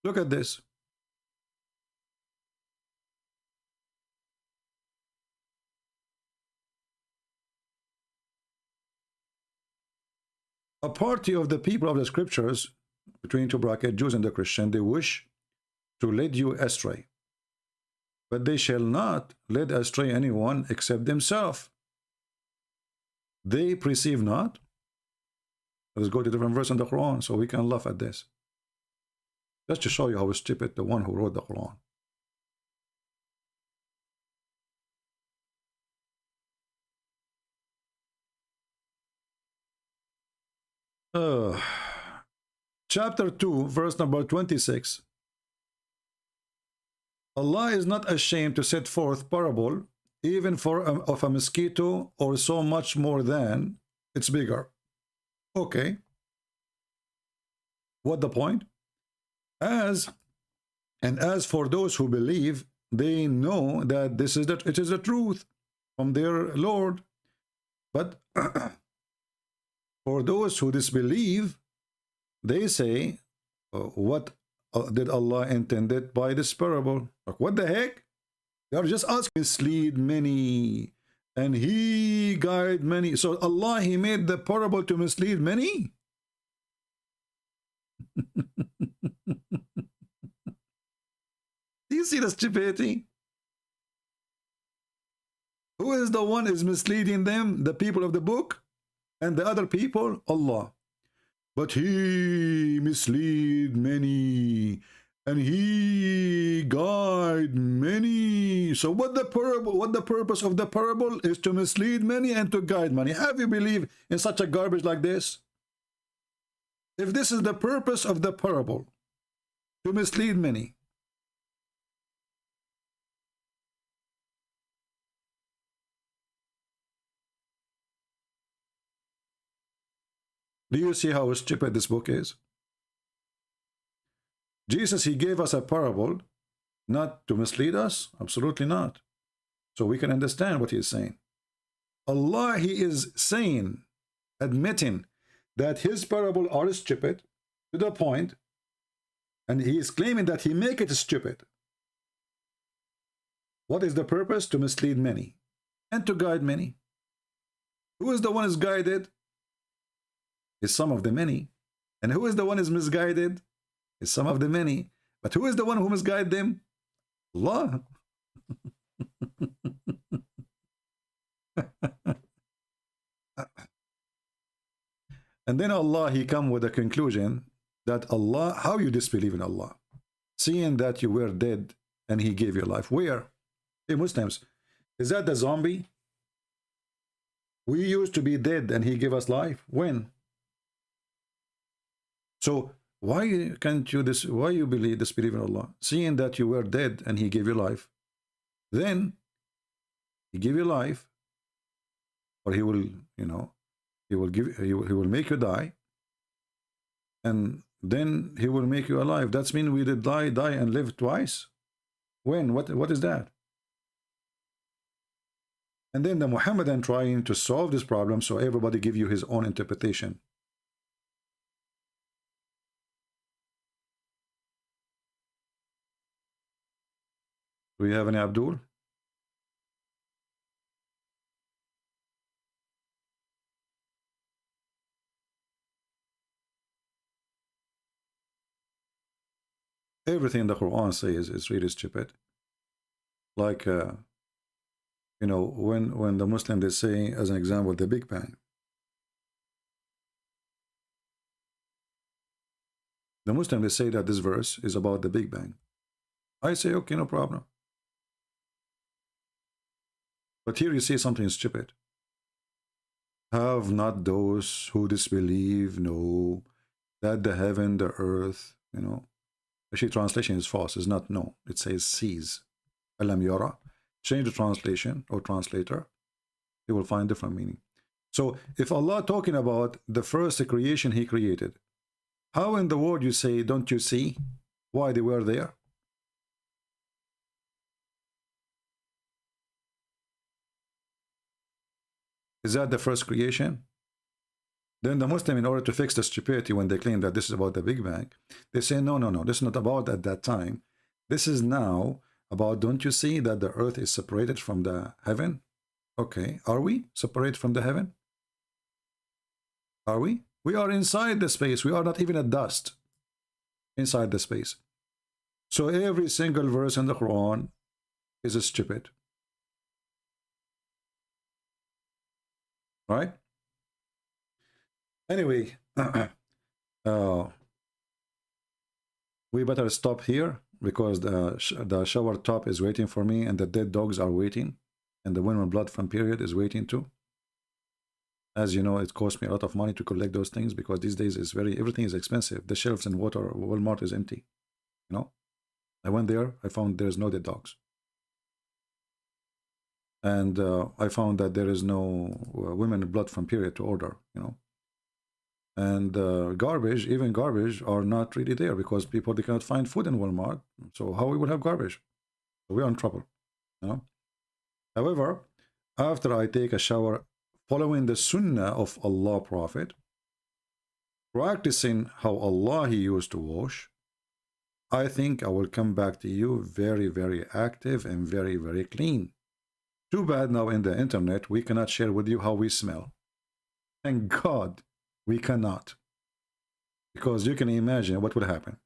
look at this. A party of the people of the scriptures, between two brackets, Jews and the Christian, they wish to lead you astray. But they shall not lead astray anyone except themselves. They perceive not. Let's go to a different verse in the Quran so we can laugh at this. Just to show you how stupid the one who wrote the Quran. Chapter 2, verse number 26. Allah is not ashamed to set forth parable, even of a mosquito, or so much more than it's bigger. Okay. What the point? As for those who believe, they know that it is the truth from their Lord. But for those who disbelieve, they say, what did Allah intended by this parable? Like, what the heck? They are just asking, mislead many, and he guide many. So Allah, he made the parable to mislead many? Do you see the stupidity? Who is the one is misleading them? The people of the book? And the other people? Allah. But he mislead many, and he guide many. So what the purpose of the parable is to mislead many and to guide many. Have you believed in such a garbage like this? If this is the purpose of the parable, to mislead many, do you see how stupid this book is? Jesus, he gave us a parable not to mislead us? Absolutely not. So we can understand what he is saying. Allah, he is saying, admitting that his parable are stupid to the point, and he is claiming that he make it stupid. What is the purpose? To mislead many and to guide many. Who is the one is guided? Is some of the many. And who is the one is misguided? Is some of the many. But who is the one who misguide them? Allah. And then Allah, he come with a conclusion that Allah, how you disbelieve in Allah? Seeing that you were dead and he gave you life. Where? Hey Muslims, is that the zombie? We used to be dead and he gave us life. When? So why can't you why you disbelieve in Allah? Seeing that you were dead and he gave you life, then he gave you life, or he will, you know, he will make you die, and then he will make you alive. That's mean we did die and live twice. When? What is that? And then the Muhammadan trying to solve this problem, so everybody give you his own interpretation. Do we have any Abdul? Everything the Quran says is really stupid. Like, you know, when the Muslim, they say, as an example, the Big Bang. The Muslim, they say that this verse is about the Big Bang. I say, okay, no problem. But here you say something stupid. Have not those who disbelieve know that the heaven, the earth, you know. Actually, translation is false. It's not no. It says sees. Alam yara. Change the translation or translator. You will find different meaning. So if Allah talking about the first creation he created, how in the world you say, don't you see why they were there? Is that the first creation? Then the Muslim, in order to fix the stupidity when they claim that this is about the Big Bang, they say, no, this is not about at that time. This is now about, don't you see that the earth is separated from the heaven? Okay, are we separated from the heaven? Are we? We are inside the space. We are not even a dust inside the space. So every single verse in the Quran is stupid. Right? Anyway, we better stop here because the shower top is waiting for me and the dead dogs are waiting and the women blood from period is waiting too. As you know, it costs me a lot of money to collect those things because these days is everything is expensive. The shelves in Walmart is empty. You know, I went there, I found there's no dead dogs. And I found that there is no women blood from period to order, you know. And garbage, even garbage, are not really there because people, they cannot find food in Walmart. So how we will have garbage? So we are in trouble, you know. However, after I take a shower, following the sunnah of Allah Prophet, practicing how Allah he used to wash, I think I will come back to you very, very active and very, very clean. Too bad now in the internet we cannot share with you how we smell. Thank God we cannot. Because you can imagine what would happen.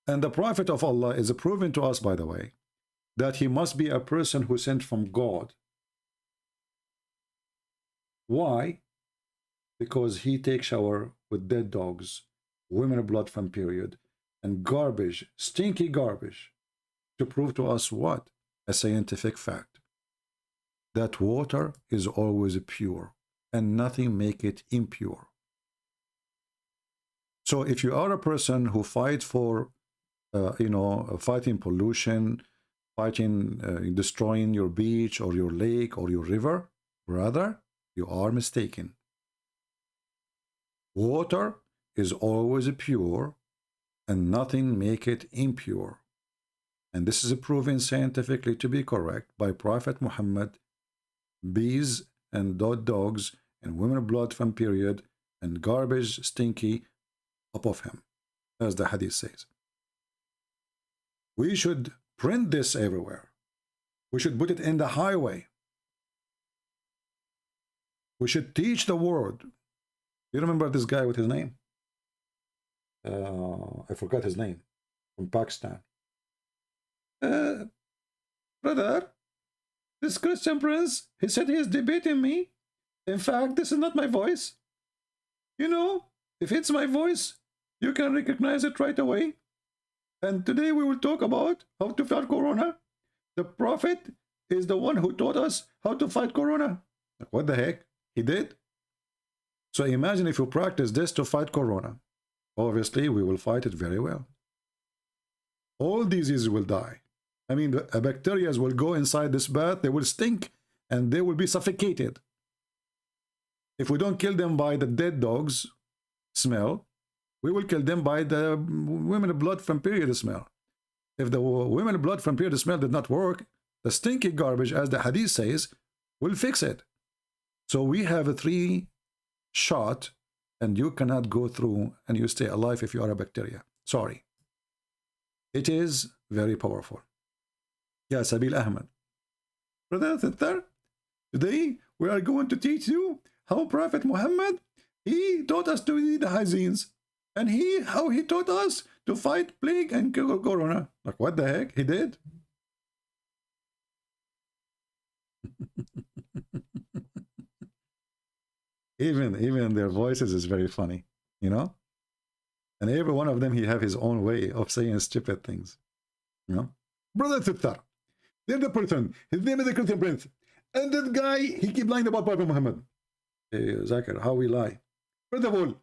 And the Prophet of Allah is proven to us, by the way, that he must be a person who sent from God. Why? Because he takes shower with dead dogs, women blood from period, and garbage, stinky garbage, to prove to us what? A scientific fact. That water is always pure and nothing make it impure. So if you are a person who fight for, fighting pollution, fighting destroying your beach or your lake or your river, brother, you are mistaken. Water is always pure and nothing make it impure. And this is proven scientifically to be correct by Prophet Muhammad. Bees and dogs and women blood from period and garbage stinky up of him, as the hadith says. We should print this everywhere. We should put it in the highway. We should teach the world. You remember this guy with his name? I forgot his name. From Pakistan. Brother, this Christian prince, he said he is debating me. In fact, this is not my voice. You know, if it's my voice, you can recognize it right away. And today we will talk about how to fight Corona. The Prophet is the one who taught us how to fight Corona. Like, what the heck? He did? So imagine if you practice this to fight corona. Obviously, we will fight it very well. All diseases will die. I mean, the bacteria will go inside this bath, they will stink, and they will be suffocated. If we don't kill them by the dead dogs smell, we will kill them by the women blood from period smell. If the women blood from period smell did not work, the stinky garbage, as the hadith says, will fix it. So we have a 3-shot, and you cannot go through and you stay alive if you are a bacteria. Sorry. It is very powerful. Ya Sabil Ahmed. Brother Thittar, today we are going to teach you how Prophet Muhammad, he taught us to eat the hygienes. And how he taught us to fight plague and corona. Like, what the heck? He did? even their voices is very funny, you know? And every one of them, he have his own way of saying stupid things, you know? Brother Thittar, there's the person, his name is the Christian Prince, and that guy, he keep lying about Prophet Muhammad. Hey, Zakir, how we lie? First of all,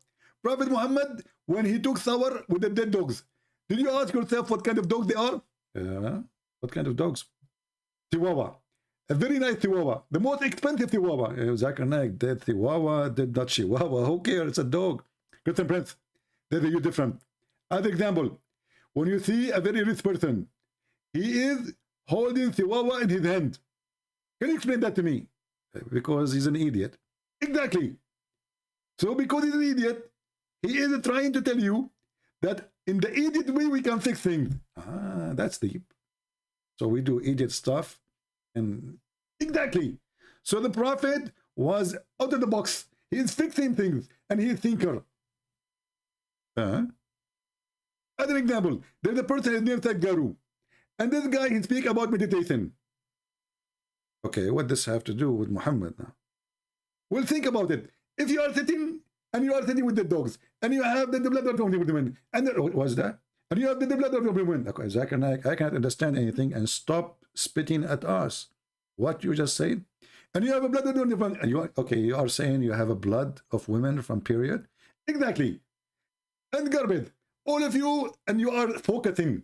Prophet Muhammad, when he took shower with the dead dogs, did you ask yourself what kind of dogs they are? What kind of dogs? Chihuahua. A very nice Chihuahua. The most expensive Chihuahua. ZakirNaik, dead Chihuahua, dead not Chihuahua. Who cares? It's a dog. Christian Prince, there's a huge difference. As example, when you see a very rich person, he is holding Chihuahua in his hand. Can you explain that to me? Because he's an idiot. Exactly. So because he's an idiot, he is trying to tell you that in the idiot way we can fix things. Ah, that's deep. So we do idiot stuff. And exactly. So the Prophet was out of the box. He is fixing things. And he is thinker. Other example. There's a person named Garu. And this guy, he speaks about meditation. Okay, what does this have to do with Muhammad now? Well, think about it. If you are sitting and you are sitting with the dogs, and you have the blood of women, and what was that? And you have the blood of women. Okay, ZakirNaik, I can't understand anything, and stop spitting at us. What you just said? And you have a blood of women, and you are, okay, you are saying you have a blood of women from period? Exactly. And garbage. All of you, and you are focusing.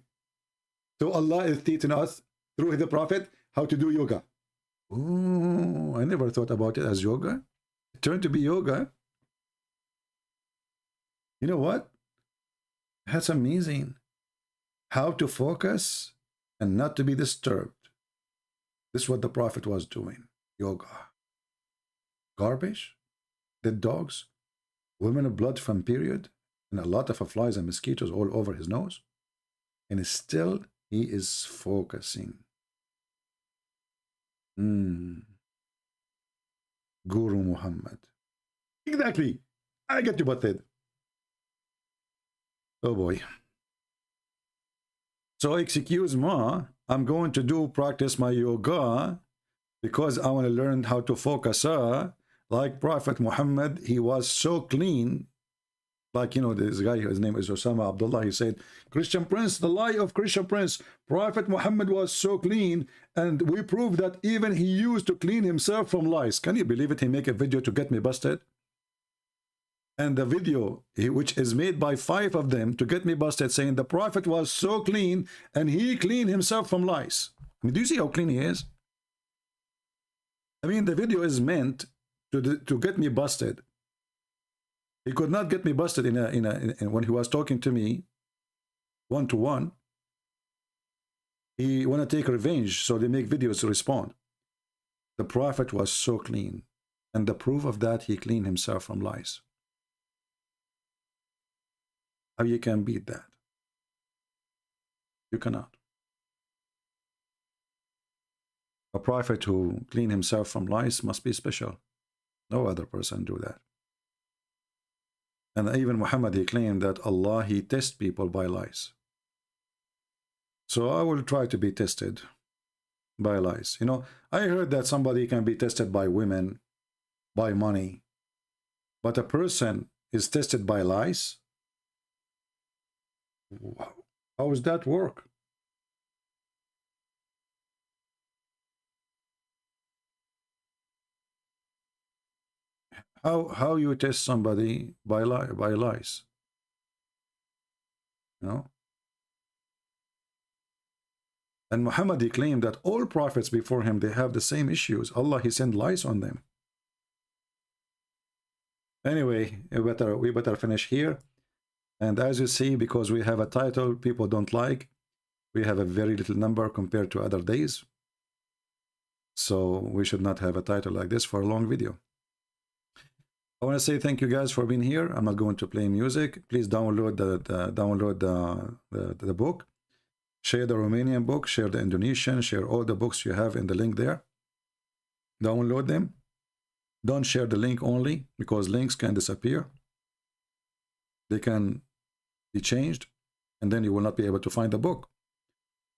So Allah is teaching us through the Prophet how to do yoga. Oh, I never thought about it as yoga. It turned to be yoga. You know what? That's amazing. How to focus and not to be disturbed. This is what the Prophet was doing. Yoga. Garbage, dead dogs, women of blood from period, and a lot of flies and mosquitoes all over his nose. And still he is focusing. Guru Muhammad. Exactly. I get you butted. Oh boy. So excuse me, I'm going to practice my yoga because I want to learn how to focus. Like Prophet Muhammad, he was so clean. Like, you know, this guy, his name is Osama Abdullah, he said, Christian Prince, the lie of Christian Prince. Prophet Muhammad was so clean, and we proved that even he used to clean himself from lice. Can you believe it? He make a video to get me busted. And the video, which is made by 5 of them to get me busted, saying the Prophet was so clean, and he cleaned himself from lice. I mean, do you see how clean he is? I mean, the video is meant to get me busted. He could not get me busted when he was talking to me one-to-one. He want to take revenge, so they make videos to respond. The Prophet was so clean, and the proof of that, he cleaned himself from lice. How you can beat that? You cannot. A prophet who cleaned himself from lice must be special. No other person do that. And even Muhammad, he claimed that Allah, he tests people by lies. So I will try to be tested by lies. You know, I heard that somebody can be tested by women, by money. But a person is tested by lies? How does that work? How you test somebody by lies? You know? And Muhammad, he claimed that all prophets before him, they have the same issues. Allah, he sent lies on them. Anyway, we better finish here. And as you see, because we have a title people don't like, we have a very little number compared to other days. So we should not have a title like this for a long video. I want to say thank you guys for being here. I'm not going to play music. Please download the book. Share the Romanian book, share the Indonesian, share all the books you have in the link there. Download them. Don't share the link only, because links can disappear. They can be changed, and then you will not be able to find the book.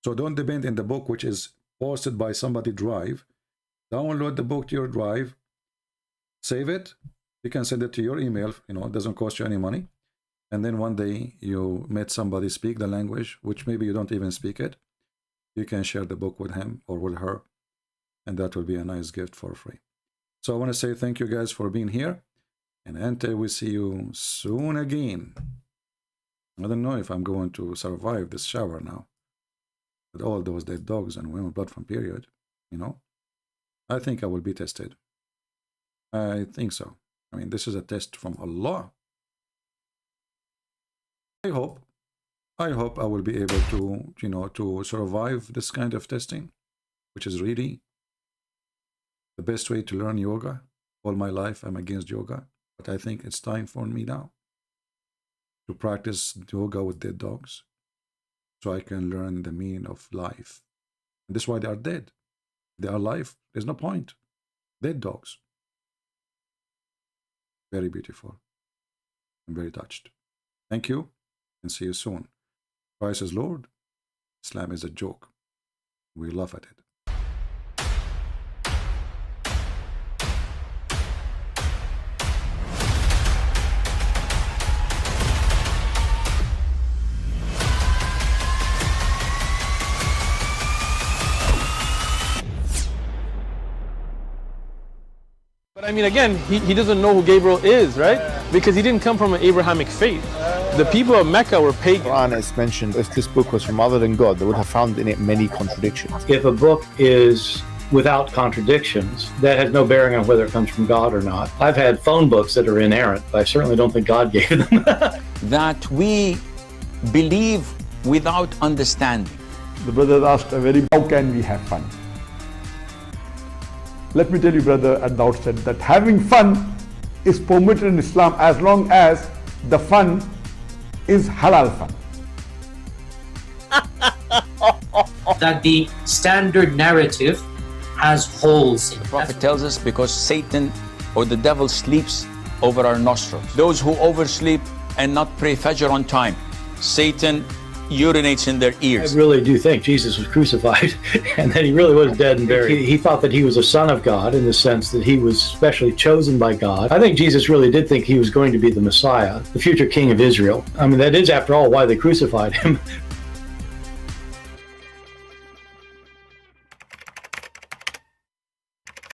So don't depend on the book which is posted by somebody drive. Download the book to your drive, save it. You can send it to your email, you know, it doesn't cost you any money. And then one day you met somebody speak the language, which maybe you don't even speak it. You can share the book with him or with her, and that will be a nice gift for free. So I want to say thank you guys for being here, and until we see you soon again. I don't know if I'm going to survive this shower now with all those dead dogs and women blood from period, you know. I think I will be tested. I think so. I mean, this is a test from Allah. I hope I will be able to, you know, to survive this kind of testing, which is really the best way to learn yoga. All my life I'm against yoga, but I think it's time for me now to practice yoga with dead dogs, so I can learn the meaning of life. And this is why they are dead. They are alive. There's no point. Dead dogs. Very beautiful. I'm very touched. Thank you, and see you soon. Christ is Lord. Islam is a joke. We laugh at it. But I mean, again, he doesn't know who Gabriel is, right? Because he didn't come from an Abrahamic faith. The people of Mecca were pagan. Quran is mentioned. If this book was from other than God, they would have found in it many contradictions. If a book is without contradictions, that has no bearing on whether it comes from God or not. I've had phone books that are inerrant, but I certainly don't think God gave them. That we believe without understanding. The brother asked how can we have fun? Let me tell you, brother, at the outset that having fun is permitted in Islam as long as the fun is halal fun. That the standard narrative has holes in it. The Prophet tells us because Satan or the devil sleeps over our nostrils. Those who oversleep and not pray Fajr on time, Satan urinates in their ears. I really do think Jesus was crucified and that he really was dead and buried. He thought that he was a son of God in the sense that he was specially chosen by God. I think Jesus really did think he was going to be the Messiah, the future king of Israel. I mean, that is, after all, why they crucified him.